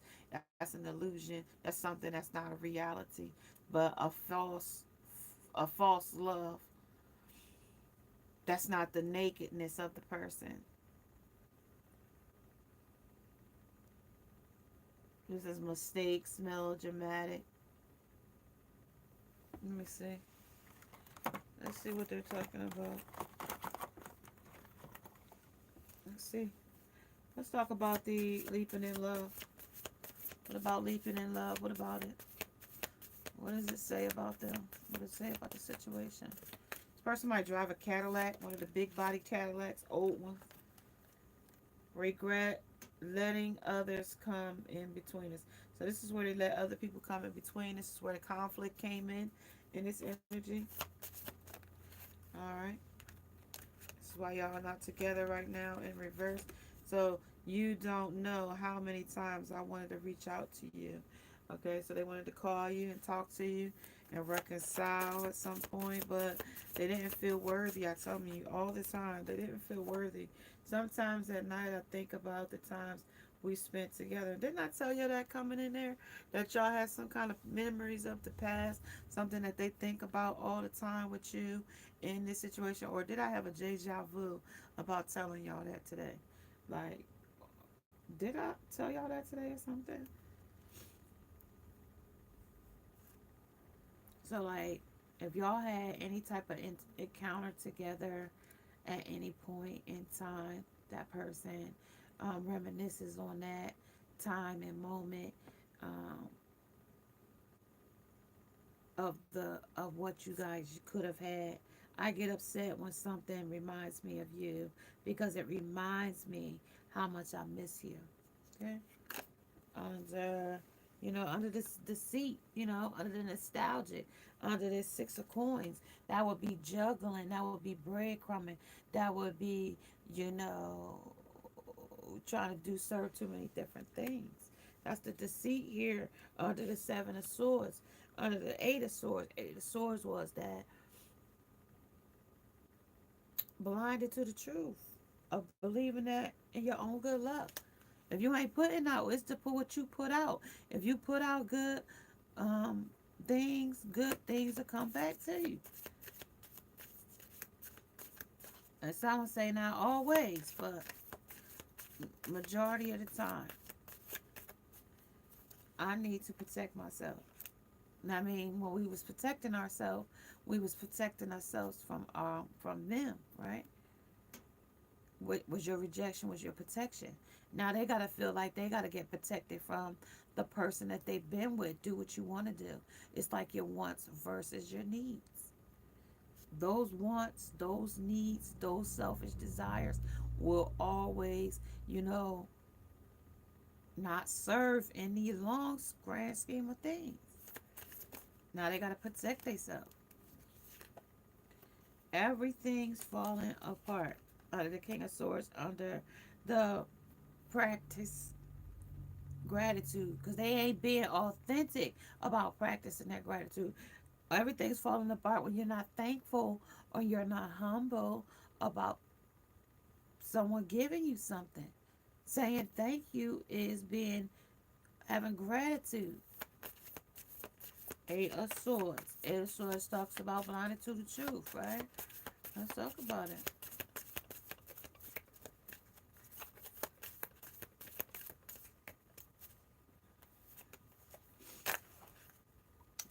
That's an illusion. That's something that's not a reality, but a false love. That's not the nakedness of the person. This is mistakes, melodramatic. Let me see. Let's see what they're talking about. Let's see. Let's talk about the leaping in love. What about leaping in love? What about it? What does it say about them? What does it say about the situation? This person might drive a Cadillac, one of the big body Cadillacs, old ones. Regret letting others come in between us. So this is where they let other people come in between. This is where the conflict came in this energy. All right. This is why y'all are not together right now in reverse. So you don't know how many times I wanted to reach out to you. Okay, so they wanted to call you and talk to you and reconcile at some point, but they didn't feel worthy. I tell you all the time, they didn't feel worthy. Sometimes at night I think about the times we spent together. Didn't I tell you that coming in there? That y'all had some kind of memories of the past, something that they think about all the time with you in this situation? Or did I have a deja vu about telling y'all that today? Like, did I tell y'all that today or something? So, like, if y'all had any type of encounter together at any point in time, that person reminisces on that time and moment um, of what you guys could have had. I get upset when something reminds me of you because it reminds me how much I miss you. Okay, under under this deceit, under the nostalgic, under this six of coins, that would be juggling, that would be breadcrumbing, that would be you know trying to do serve too many different things. That's the deceit here under the seven of swords. Under the eight of swords was that blinded to the truth of believing that in your own good luck. If you ain't putting out, it's to put what you put out. If you put out um, good things will come back to you. And some say not always, but majority of the time, I need to protect myself. And I mean, when we was protecting ourselves, we was protecting ourselves from them, right? What was your rejection? Was your protection? Now they gotta feel like they gotta get protected from the person that they've been with. Do what you want to do. It's like your wants versus your needs. Those wants, those needs, those selfish desires will always, you know, not serve in the long grand scheme of things. Now they gotta protect themselves. Everything's falling apart under the King of Swords, under the practice gratitude, because they ain't being authentic about practicing that gratitude. Everything's falling apart when you're not thankful or you're not humble about someone giving you something. Saying thank you is being having gratitude. Eight of Swords. Eight of Swords talks about blinded to the truth, right? Let's talk about it.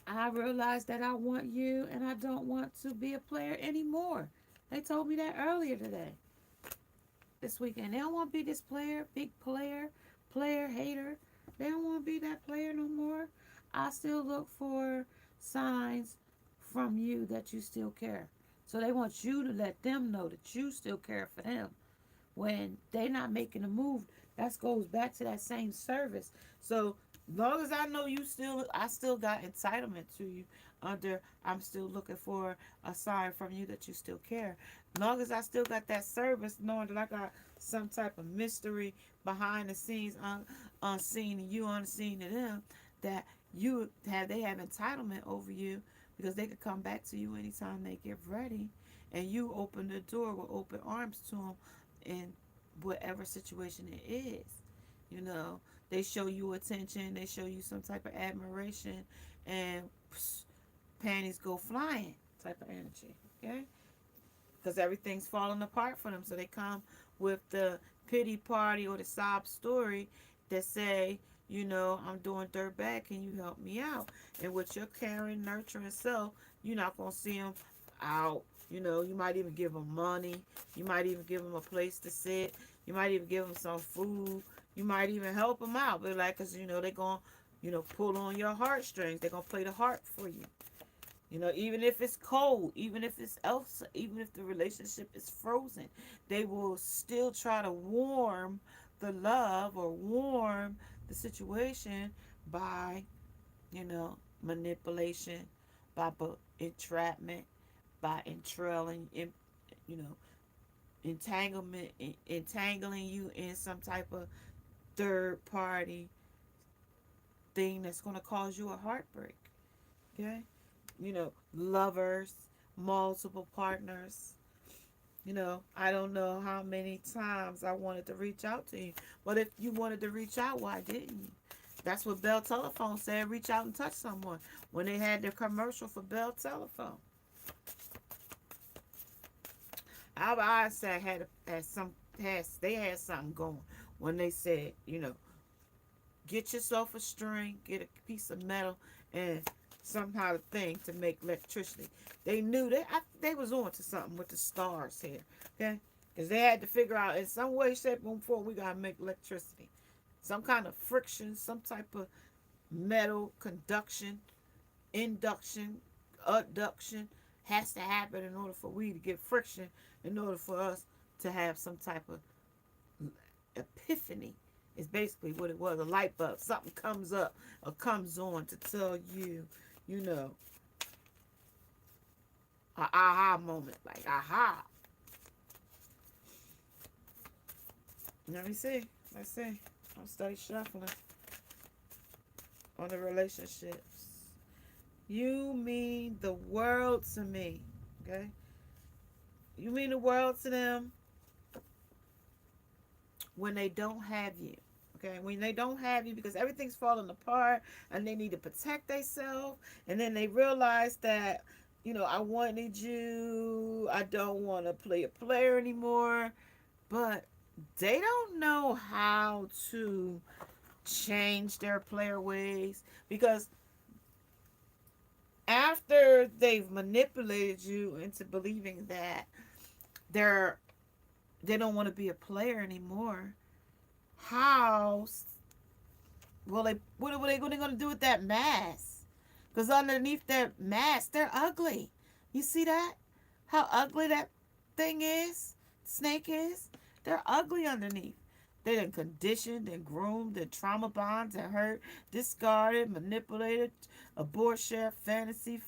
I realized that I want you and I don't want to be a player anymore. They told me that earlier today, this weekend. They don't want to be this player, big player hater. They don't want to be that player no more. I still look for signs from you that you still care. So they want you to let them know that you still care for them. When they not making a move, that goes back to that same service. So long as I know I still got entitlement to you. Under I'm still looking for a sign from you that you still care. Long as I still got that service, knowing that I got some type of mystery behind the scenes, unseen to you, unseen to them, that they have entitlement over you because they could come back to you anytime they get ready, and you open the door with open arms to them in whatever situation it is. You know, they show you attention, they show you some type of admiration, and panties go flying type of energy. Okay? Because everything's falling apart for them. So they come with the pity party or the sob story that say, I'm doing dirt bad. Can you help me out? And with your caring, nurturing self, you're not going to see them out. You know, you might even give them money. You might even give them a place to sit. You might even give them some food. You might even help them out. But like, cause you know they're gonna, you know, pull on your heartstrings. They're gonna play the harp for you. You know, even if it's cold, even if it's else, even if the relationship is frozen, they will still try to warm the love or warm the situation by, you know, manipulation, by entrapment, by you know, entanglement, entangling you in some type of third party thing that's going to cause you a heartbreak. Okay? You know, lovers, multiple partners. You know, I don't know how many times I wanted to reach out to you. But if you wanted to reach out, why didn't you? That's what Bell Telephone said. Reach out and touch someone when they had their commercial for Bell Telephone. I said they had something going when they said, you know, get yourself a string, get a piece of metal, and somehow a thing to make electricity. They knew they was on to something with the stars here, okay? Because they had to figure out in some way, shape, or form we gotta make electricity. Some kind of friction, some type of metal conduction, induction, adduction has to happen in order for we to get friction, in order for us to have some type of epiphany. Is basically what it was, a light bulb. Something comes up or comes on to tell you, you know, a aha moment, like aha. Let me see. Let's see. I'll study shuffling on the relationships. You mean the world to me, okay? You mean the world to them when they don't have you. Okay, when they don't have you because everything's falling apart and they need to protect themselves, and then they realize that, you know, I wanted you, I don't want to play a player anymore, but they don't know how to change their player ways because after they've manipulated you into believing that they don't want to be a player anymore, how what are they going to do with that mask? Because underneath that mask, they're ugly. You see that? How ugly that thing is? Snake is? They're ugly underneath. They done conditioned and groomed and trauma bonds and hurt, discarded, manipulated, abortion, fantasy,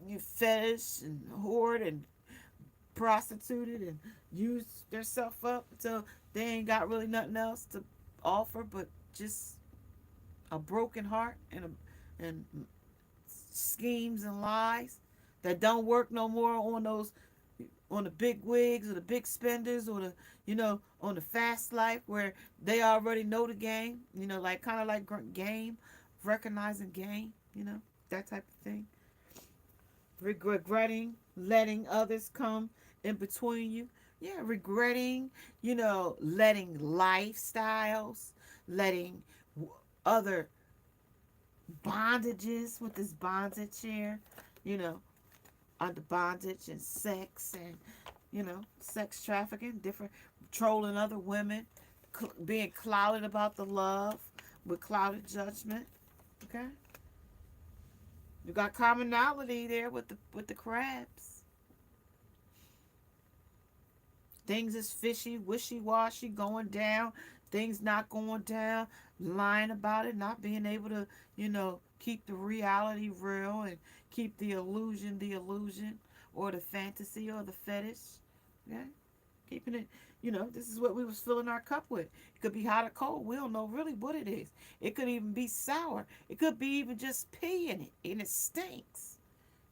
you fetish and hoard and prostituted and used themselves up until they ain't got really nothing else to offer but just a broken heart and schemes and lies that don't work no more on the big wigs or the big spenders or the, you know, on the fast life where they already know the game, you know, like kind of like game, recognizing game, you know, that type of thing. Regretting letting others come in between you. Yeah, regretting, you know, letting lifestyles, letting other bondages with this bondage here, you know, under bondage and sex and, you know, sex trafficking, different, trolling other women, being clouded about the love with clouded judgment. Okay, you got commonality there with the crabs. Things is fishy, wishy-washy, going down, things not going down, lying about it, not being able to, you know, keep the reality real and keep the illusion, or the fantasy or the fetish. Okay? Keeping it, you know, this is what we was filling our cup with. It could be hot or cold. We don't know really what it is. It could even be sour. It could be even just pee in it, and it stinks.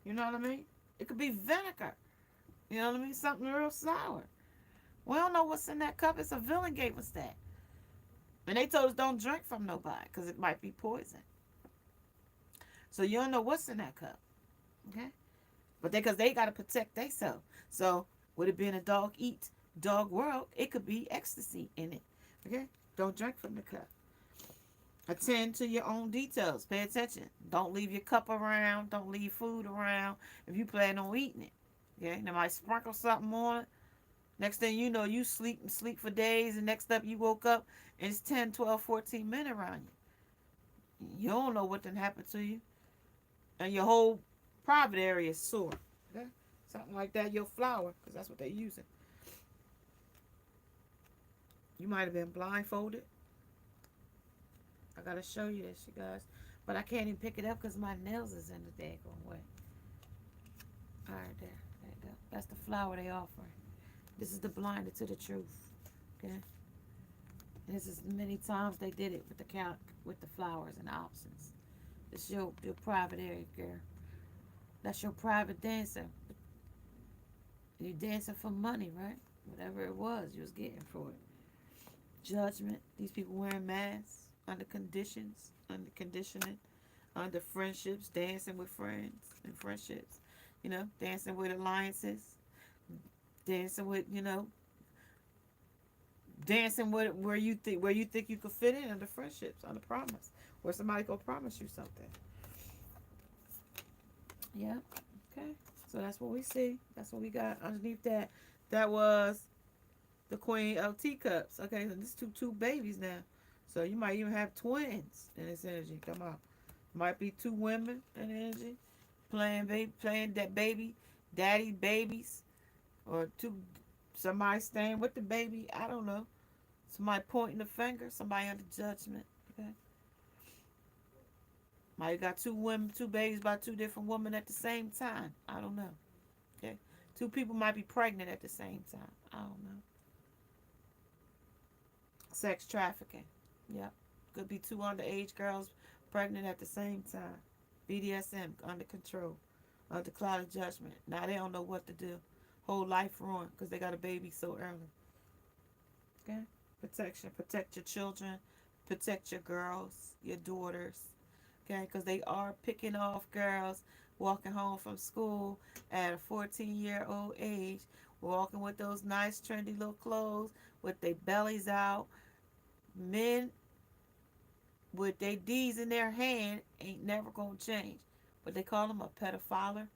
You know what I mean? It could be vinegar. You know what I mean? Something real sour. We don't know what's in that cup. It's a villain gave us that. And they told us don't drink from nobody because it might be poison. So you don't know what's in that cup. Okay? But because they got to protect themselves. So with it being a dog eat dog world, it could be ecstasy in it. Okay? Don't drink from the cup. Attend to your own details. Pay attention. Don't leave your cup around. Don't leave food around if you plan on eating it. Okay? They might sprinkle something on it. Next thing you know, you sleep and sleep for days, and next up you woke up and it's 10, 12, 14 men around you. You don't know what done happened to you. And your whole private area is sore. Okay? Something like that, your flower, because that's what they're using. You might have been blindfolded. I gotta show you this, you guys. But I can't even pick it up because my nails is in the daggone way. Alright, there. There you go. That's the flower they offering. This is the blinded to the truth. Okay? And this is many times they did it with the flowers and the options. This is your private area, girl. That's your private dancer. You dancing for money, right? Whatever it was you was getting for it. Judgment. These people wearing masks under conditions, under conditioning, under friendships, dancing with friends and friendships. You know, dancing with alliances, dancing with, you know, dancing with where you think you could fit in under friendships, under promise, where somebody gonna promise you something. Yeah. Okay. So that's what we see. That's what we got underneath that. That was the Queen of Teacups. Okay, so this is two babies now. So you might even have twins in this energy. Come on. Might be two women in energy. Playing that baby, daddy babies. Or somebody staying with the baby. I don't know. Somebody pointing the finger. Somebody under judgment. Okay. Might got two babies by two different women at the same time. I don't know. Okay. Two people might be pregnant at the same time. I don't know. Sex trafficking. Yep. Could be two underage girls pregnant at the same time. BDSM under control. Under cloud of judgment. Now they don't know what to do. Whole life ruined because they got a baby so early. Okay? Protection. Protect your children. Protect your girls. Your daughters. Okay? Because they are picking off girls walking home from school at a 14-year-old age. Walking with those nice trendy little clothes with their bellies out. Men with their D's in their hand ain't never gonna change. But they call them a pedophile.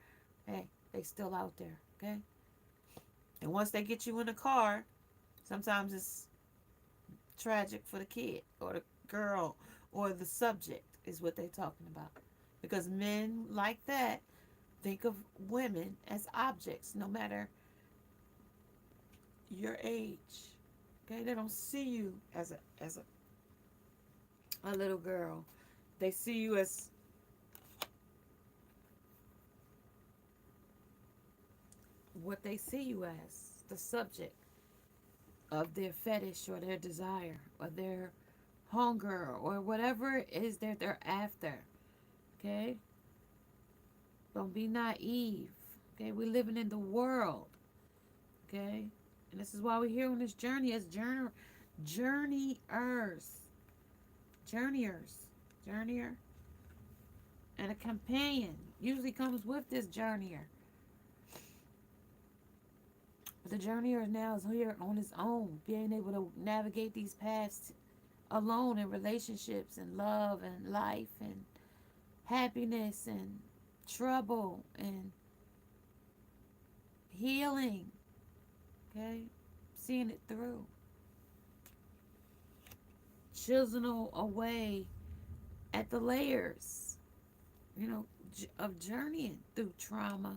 Hey, they still out there, okay? And once they get you in the car, sometimes it's tragic for the kid or the girl or the subject is what they're talking about. Because men like that think of women as objects, no matter your age. Okay, they don't see you as a little girl. They see you as what they see you as, the subject of their fetish or their desire or their hunger or whatever it is that they're after. Okay? Don't be naive. Okay? We're living in the world. Okay? And this is why we're here on this journey as journeyers. Journeyer. And a companion usually comes with this journeyer. But the journeyer now is here on his own, being able to navigate these paths alone in relationships and love and life and happiness and trouble and healing. Okay? Seeing it through. Chiseling away at the layers, of journeying through trauma,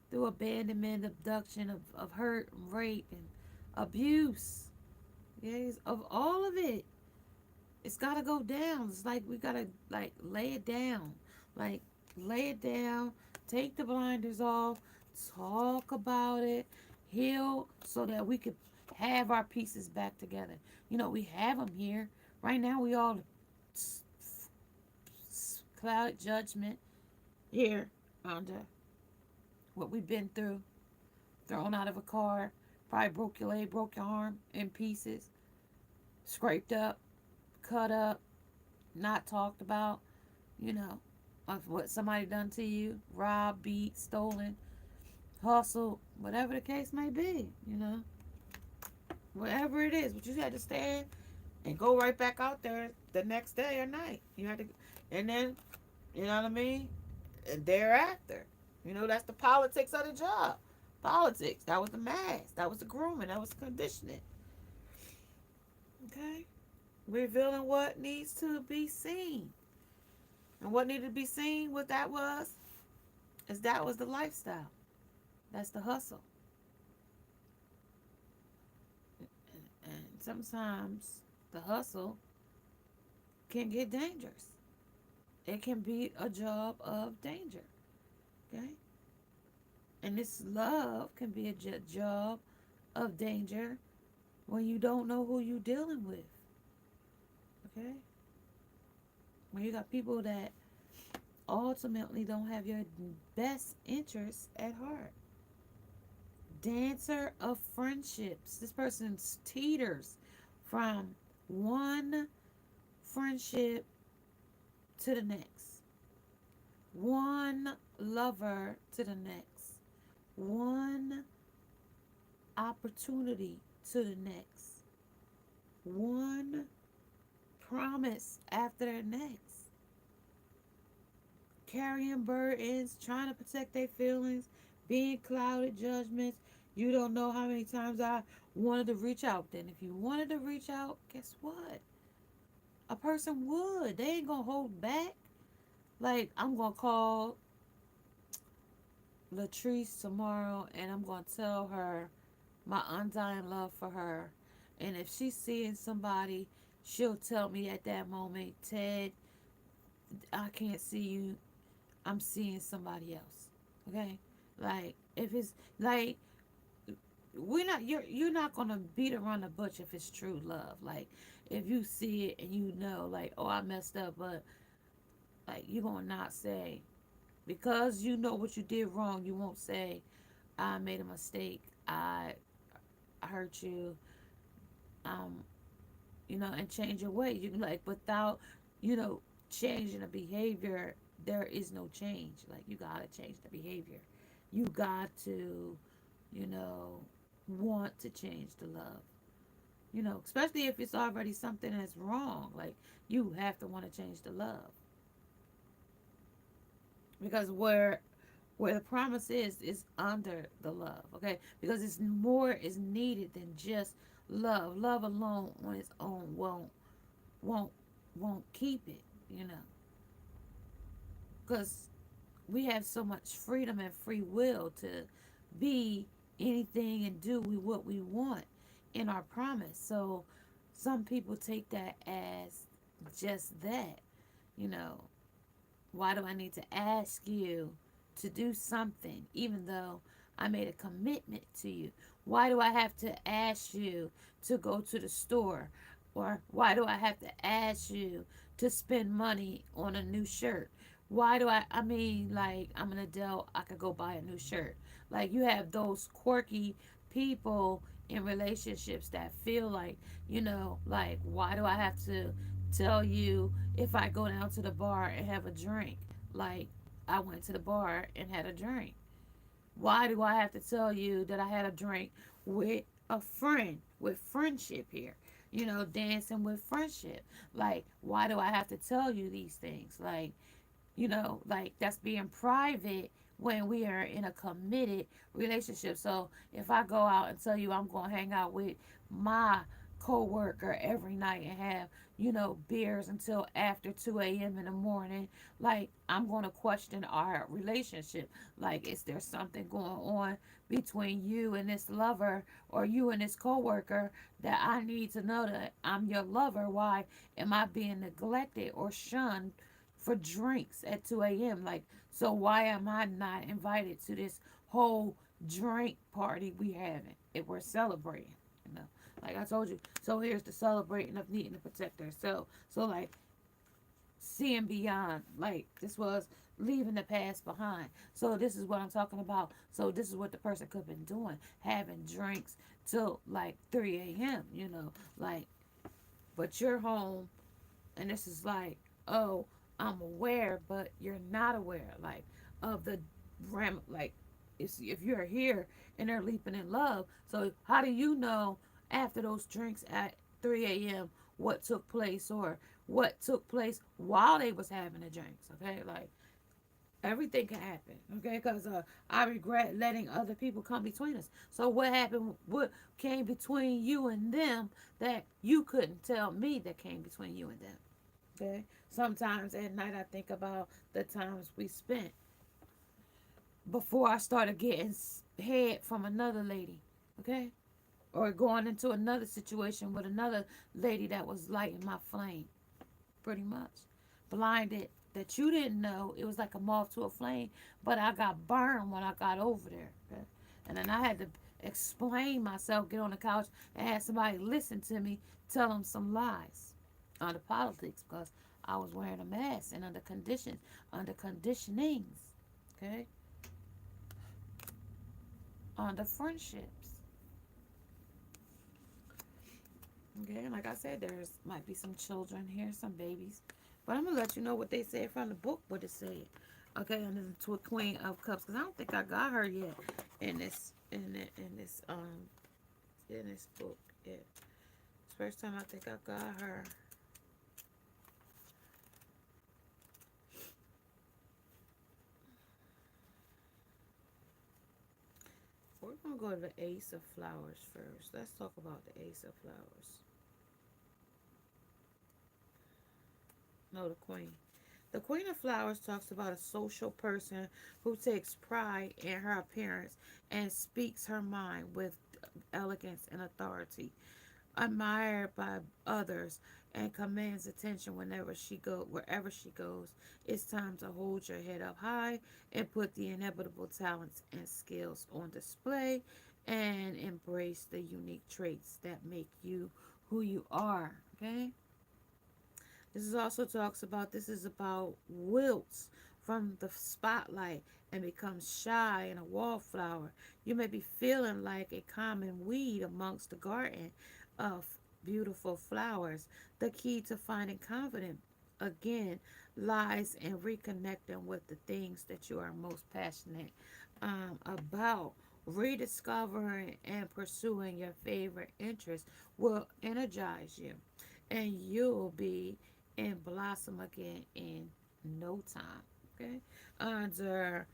through abandonment, abduction, of hurt, rape, and abuse. Yes, of all of it. It's got to go down. It's like we got to, lay it down. Lay it down. Take the blinders off. Talk about it. Heal so that we could have our pieces back together. We have them here. Right now, we all clouded judgment here under what we've been through. Thrown out of a car. Probably broke your leg, broke your arm in pieces. Scraped up, cut up, not talked about, of what somebody done to you. Robbed, beat, stolen, hustled, whatever the case may be, Whatever it is. But you had to stand and go right back out there the next day or night. You had to, and then, you know what I mean? And thereafter, that's the politics of the job. Politics. That was the mask. That was the grooming. That was the conditioning. Okay? Revealing what needs to be seen. And what needed to be seen, what that was, is that was the lifestyle. That's the hustle. And sometimes the hustle can get dangerous. It can be a job of danger. Okay? And this love can be a job of danger when you don't know who you're dealing with. Okay? When you got people that ultimately don't have your best interests at heart. Dancer of friendships. This person teeters from one friendship to the next, one lover to the next, one opportunity to the next, one promise after the next, carrying burdens, trying to protect their feelings, being clouded judgments. You don't know how many times I wanted to reach out. Then if you wanted to reach out, guess what? A person would. They ain't gonna hold back. Like, I'm gonna call Latrice tomorrow and I'm gonna tell her my undying love for her. And if she's seeing somebody, she'll tell me at that moment, Ted, I can't see you. I'm seeing somebody else. Okay? Like, if it's like, you're not gonna beat around the bush if it's true love. Like, if you see it and you know, like, oh, I messed up, but like, you're gonna not say, because you know what you did wrong, you won't say, I made a mistake, I hurt you, um and change your way. You like, without changing the behavior, there is no change. Like, you gotta change the behavior. You got to, you know want to change the love. Especially if it's already something that's wrong. Like, you have to want to change the love, because where the promise is under the love. Okay, because it's more is needed than just love. Love alone on its own won't won't keep it. Because we have so much freedom and free will to be anything and do what we want in our promise. So some people take that as just that. you know why do I need to ask you to do something even though I made a commitment to you? Why do I have to ask you to go to the store? Or why do I have to ask you to spend money on a new shirt? Why do I mean, like, I'm an adult, I could go buy a new shirt. Like, you have those quirky people in relationships that feel like, why do I have to tell you if I go down to the bar and have a drink? Like, I went to the bar and had a drink. Why do I have to tell you that I had a drink with a friend, with friendship here? Dancing with friendship. Like, why do I have to tell you these things? Like, that's being private when we are in a committed relationship. So if I go out and tell you I'm going to hang out with my coworker every night and have, beers until after 2 a.m. in the morning, like, I'm going to question our relationship. Like, is there something going on between you and this lover, or you and this coworker, that I need to know that I'm your lover? Why am I being neglected or shunned for drinks at 2 a.m.? Like, so why am I not invited to this whole drink party we having if we're celebrating? You know, like I told you. So here's the celebrating of needing to protect ourselves. So, like, seeing beyond. Like, this was leaving the past behind. So this is what I'm talking about. So this is what the person could have been doing, having drinks till like 3 a.m. Like, but you're home, and this is like, oh, I'm aware, but you're not aware, like, of the like, if you're here and they're leaping in love. So how do you know after those drinks at 3 a.m. what took place or what took place while they was having the drinks. Okay, like everything can happen. Okay, because I regret letting other people come between us. So what happened? What came between you and them that you couldn't tell me that came between you and them? Okay. Sometimes at night I think about the times we spent before I started getting head from another lady. Okay, or going into another situation with another lady that was lighting my flame, pretty much. Blinded that you didn't know. It was like a moth to a flame, but I got burned when I got over there. Okay? And then I had to explain myself, get on the couch, and have somebody listen to me, tell them some lies on the politics because I was wearing a mask and under conditionings, okay, under friendships. Okay, like I said, there's might be some children here, some babies, but I'm gonna let you know what they said from the book. What it said, okay, and then to a Queen of Cups, because I don't think I got her yet in this book yet. It's the first time I think I got her. We're gonna go to the Ace of Flowers first. Let's talk about the Ace of Flowers. No, the Queen. The Queen of Flowers talks about a social person who takes pride in her appearance and speaks her mind with elegance and authority, admired by others and commands attention wherever she goes. It's time to hold your head up high and put the inevitable talents and skills on display and embrace the unique traits that make you who you are. Okay? This is about wilts from the spotlight and becomes shy and a wallflower. You may be feeling like a common weed amongst the garden of beautiful flowers. The key to finding confidence again lies in reconnecting with the things that you are most passionate about. Rediscovering and pursuing your favorite interests will energize you, and you'll be and blossom again in no time. Okay, under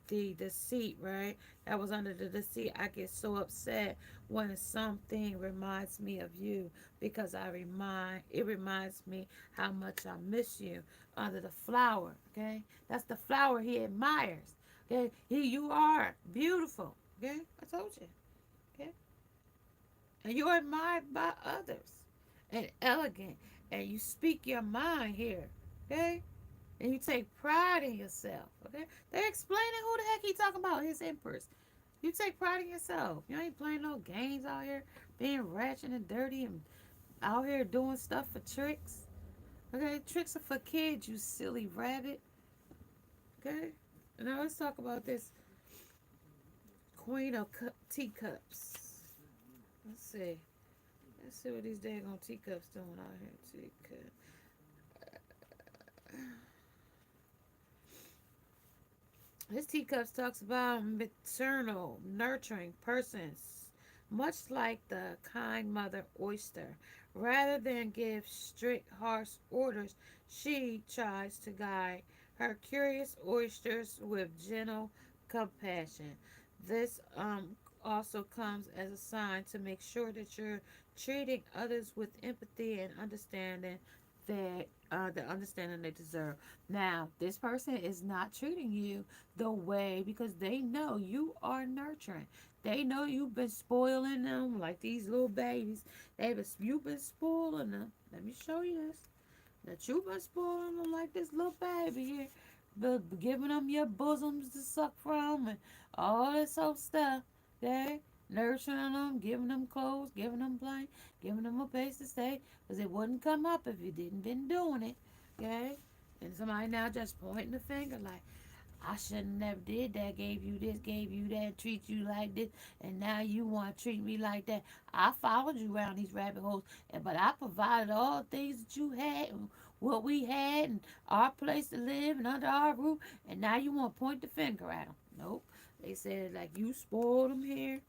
the deceit, right? That was under the deceit. I get so upset when something reminds me of you because it reminds me how much I miss you. Under the flower, okay, that's the flower he admires. Okay, you are beautiful. Okay, I told you. Okay, and you're admired by others and elegant, and you speak your mind here, okay, and you take pride in yourself, okay. They're explaining who the heck he talking about, his empress. You take pride in yourself. You ain't playing no games out here being ratchet and dirty and out here doing stuff for tricks, okay. Tricks are for kids, you silly rabbit, okay. Now let's talk about this Queen of Teacups. Let's see. Let's see what these daggone teacups doing out here. Teacup. This teacups talks about maternal, nurturing persons, much like the kind mother oyster. Rather than give strict, harsh orders, she tries to guide her curious oysters with gentle compassion. This also comes as a sign to make sure that you're treating others with empathy and understanding the understanding they deserve. Now, this person is not treating you the way because they know you are nurturing. They know you've been spoiling them like these little babies. You've been spoiling them. Let me show you this. That you've been spoiling them like this little baby here, but giving them your bosoms to suck from and all this old stuff. Okay, nurturing them, giving them clothes, giving them blank, giving them a place to stay, because it wouldn't come up if you didn't been doing it. Okay, and somebody now just pointing the finger like, I shouldn't never did that, gave you this, gave you that, treat you like this, and now you want to treat me like that. I followed you around these rabbit holes, but I provided all the things that you had and what we had and our place to live and under our roof, and now you want to point the finger at them. Nope. They said like you spoiled them here.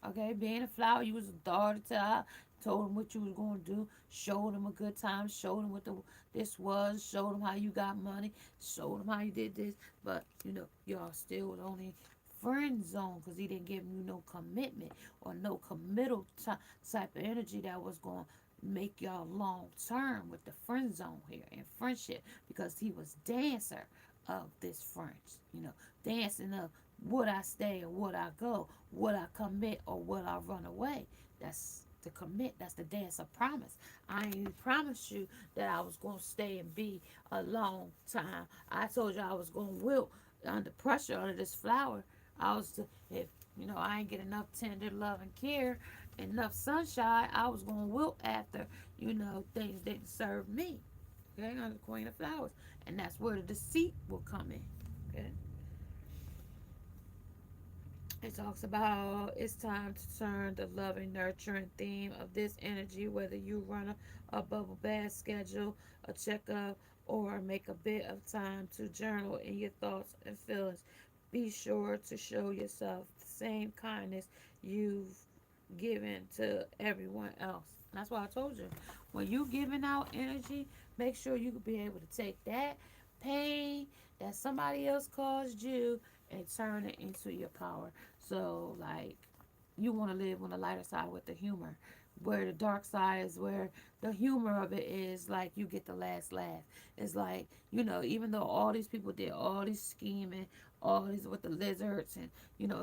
Okay, being a flower, you was a daughter to told them what you was going to do, showed them a good time, showed them what this was, showed them how you got money, showed them how you did this. But, y'all still was only friend zone because he didn't give you no commitment or no committal type of energy that was going to make y'all long term with the friend zone here and friendship, because he was dancer of this friends, dancing of would I stay or would I go, would I commit or would I run away. That's the commit. That's the dance of promise. I ain't promised you that I was going to stay and be a long time. I told you I was going to wilt under pressure under this flower. I was to, if I ain't get enough tender love and care, enough sunshine, I was going to wilt after things didn't serve me. Okay, I'm the queen of flowers, and that's where the deceit will come in. Okay. It talks about it's time to turn the loving, nurturing theme of this energy, whether you run a bubble bath schedule, a checkup, or make a bit of time to journal in your thoughts and feelings. Be sure to show yourself the same kindness you've given to everyone else. That's why I told you, when you giving out energy, make sure you can be able to take that pain that somebody else caused you and turn it into your power. So, like, you want to live on the lighter side with the humor, where the dark side is where the humor of it is like you get the last laugh. It's like, even though all these people did all these scheming, all these with the lizards and,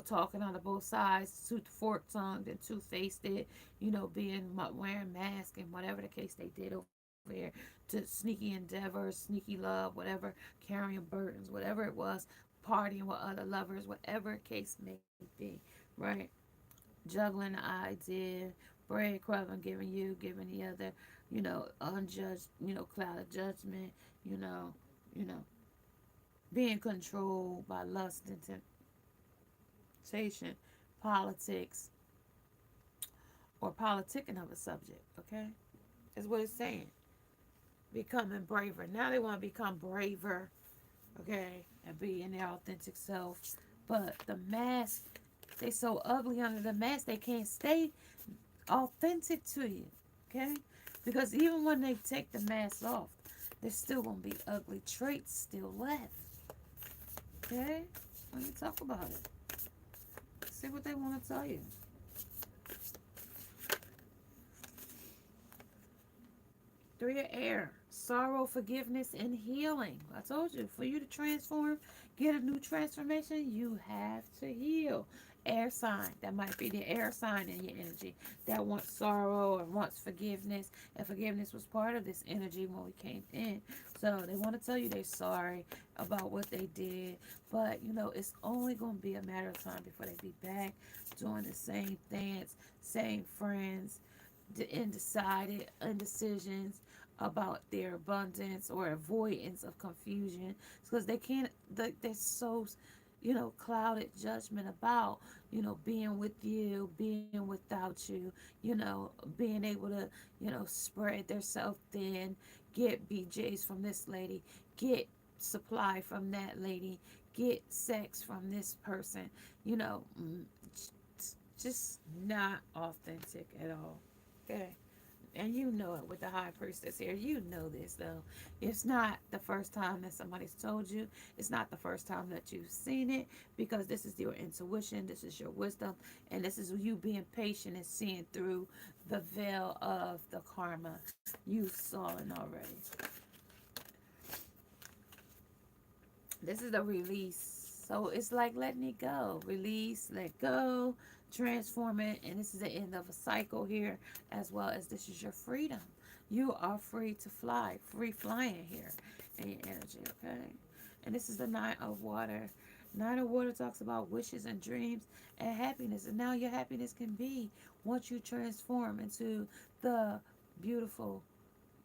talking out of both sides, two fork tongued and two faced it, being wearing masks and whatever the case they did over here, to sneaky endeavors, sneaky love, whatever, carrying burdens, whatever it was, partying with other lovers, whatever case may be, right? Juggling the idea, breadcrumbing, giving the other, unjudged, cloud of judgment, you know, you know, being controlled by lust and temptation, politics, or politicking of a subject, okay? Is what it's saying. Becoming braver. Now they want to become braver, okay, and be in their authentic self. But the mask, they so ugly under the mask, they can't stay authentic to you, okay? Because even when they take the mask off, there's still gonna be ugly traits still left, okay? When you talk about it, see what they want to tell you. Three of air, sorrow, forgiveness, and healing. I told you, for you to transform, get a new transformation, you have to heal. Air sign, that might be the air sign in your energy that wants sorrow or wants forgiveness. And forgiveness was part of this energy when we came in. So they want to tell you they're sorry about what they did. But, it's only going to be a matter of time before they be back doing the same dance, same friends, indecisions about their abundance or avoidance of confusion, because they can't, they're so clouded judgment about being with you, being without you, being able to spread their self thin, get BJs from this lady, get supply from that lady, get sex from this person, just not authentic at all. Okay. And you know it with the high priestess here. You know this, though. It's not the first time that somebody's told you. It's not the first time that you've seen it, because this is your intuition. This is your wisdom. And this is you being patient and seeing through the veil of the karma you've sawn already. This is the release. So it's like letting it go. Release, let go, transform it. And this is the end of a cycle here, as well as this is your freedom. You are free to fly, free flying here in your energy, okay? And this is the Nine of Water. Nine of Water talks about wishes and dreams and happiness. And now your happiness can be once you transform into the beautiful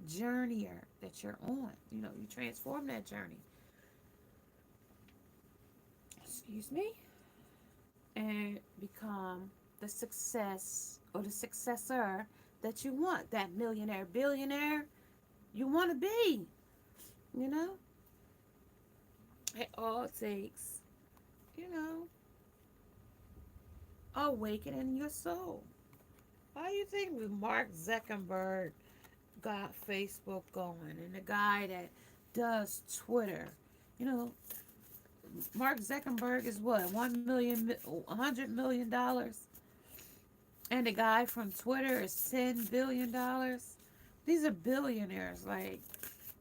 journeyer that you're on. You transform that journey. Excuse me, and become the success or the successor that you want, that millionaire, billionaire you want to be. You know, it all takes, you know, awakening your soul. Why do you think Mark Zuckerberg got Facebook going and the guy that does Twitter? You know, Mark Zuckerberg is what, 100 million dollars, and the guy from Twitter is $10 billion. These are billionaires, like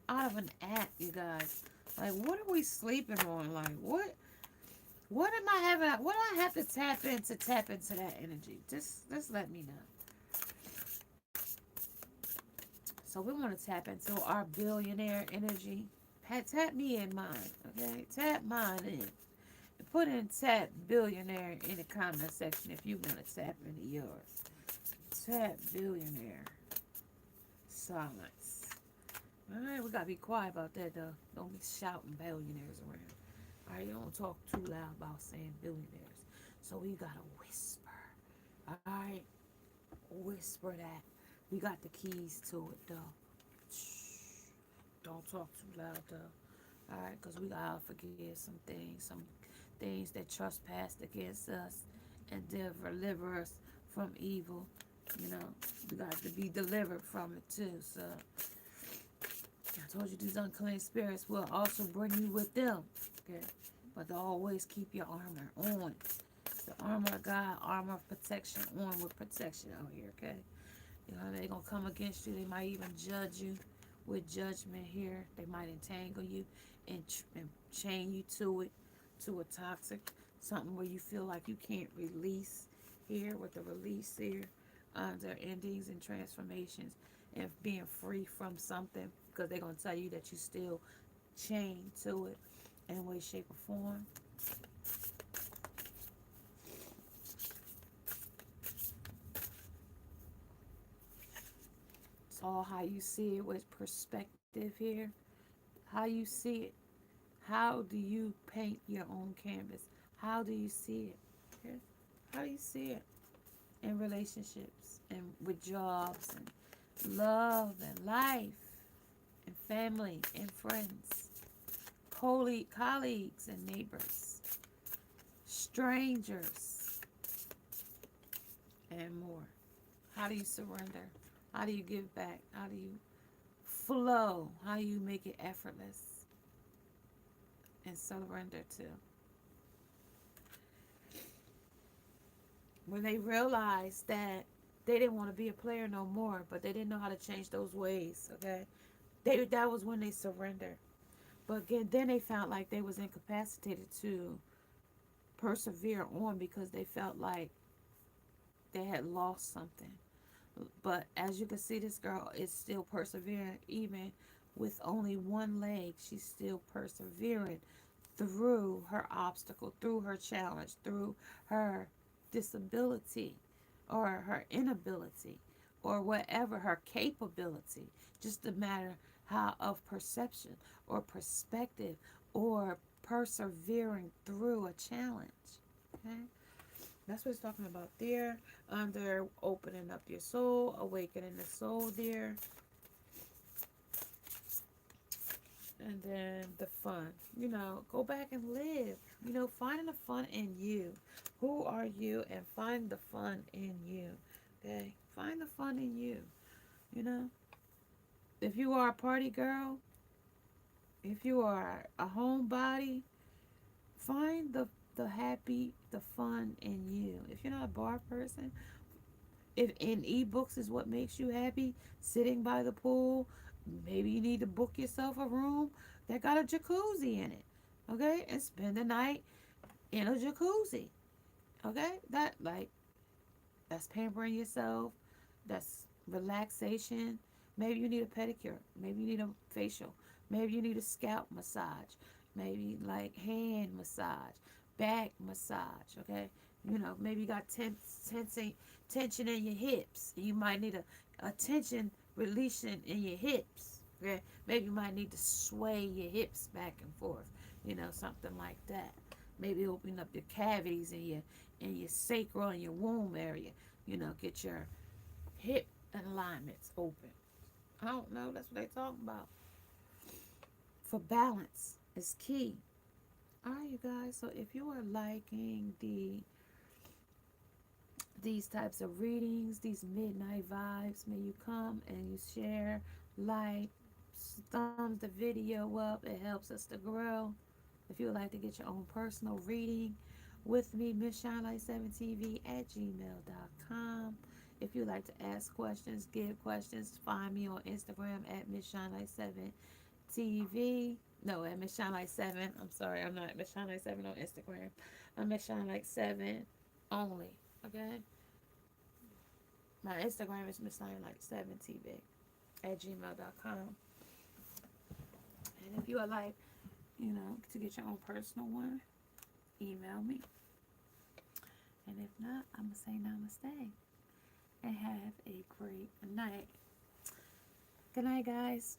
out of an act, you guys. Like, what are we sleeping on? Like, what am I having? What do I have to tap into that energy? Just let me know. So we want to tap into our billionaire energy. Tap me in mine, okay? Tap mine in. Put in tap billionaire in the comment section if you want to tap into yours. Tap billionaire. Silence. Alright, we gotta be quiet about that though. Don't be shouting billionaires around. Alright, you don't talk too loud about saying billionaires. So we gotta whisper. Alright? Whisper that. We got the keys to it though. Shh. Don't talk too loud though. Alright, because we gotta forgive some things that trespassed against us and deliver us from evil. You know, we got to be delivered from it too. So I told you these unclean spirits will also bring you with them. Okay. But to always keep your armor on. The armor of God, armor of protection on with protection out here, okay? You know, they're going to come against you. They might even judge you with judgment here. They might entangle you and chain you to it, to a toxic, something where you feel like you can't release here with the release here under endings and transformations and being free from something, because they're going to tell you that you still chained to it in way, shape, or form. It's all how you see it with perspective here. How you see it. How do you paint your own canvas? How do you see it? Okay? How do you see it in relationships and with jobs and love and life and family and friends, colleagues and neighbors, strangers, and more? How do you surrender? How do you give back? How do you flow? How do you make it effortless and surrender to? When they realized that they didn't want to be a player no more, but they didn't know how to change those ways, okay? That was when they surrendered. But again, then they felt like they was incapacitated to persevere on because they felt like they had lost something. But as you can see, this girl is still persevering even with only one leg. She's still persevering through her obstacle, through her challenge, through her disability or her inability or whatever, her capability. Just a matter how of perception or perspective or persevering through a challenge. Okay? That's what it's talking about there. Under opening up your soul, awakening the soul there. And then the fun. You know, go back and live. You know, finding the fun in you. Who are you? And find the fun in you. Okay? Find the fun in you. You know? If you are a party girl, if you are a homebody, find the happy, the fun in you. If you're not a bar person, if in ebooks is what makes you happy, sitting by the pool, maybe you need to book yourself a room that got a jacuzzi in it. Okay? And spend the night in a jacuzzi. Okay? That's pampering yourself. That's relaxation. Maybe you need a pedicure. Maybe you need a facial. Maybe you need a scalp massage. Maybe like hand massage, back massage. Okay, you know, maybe you got tension in your hips. You might need a tension releasing in your hips. Okay, maybe you might need to sway your hips back and forth. You know, something like that. Maybe open up your cavities in your sacral and your womb area. You know, get your hip alignments open. I don't know. That's what they talking about. For balance is key. All right, you guys. So if you are liking these types of readings, these midnight vibes, may you come and you share, like, thumbs the video up. It helps us to grow. If you would like to get your own personal reading with me, Miss Shine7TV at gmail.com. If you like to ask questions, give questions, find me on Instagram at Miss Shine7TV. No, at Miss Shine7. I'm sorry, I'm not Miss Shine7 on Instagram. I'm Miss Shine7 only. Okay? My Instagram is Miss Shine7TV at gmail.com. And if you would like, to get your own personal one, email me. And if not, I'm going to say namaste and have a great night. Good night, guys.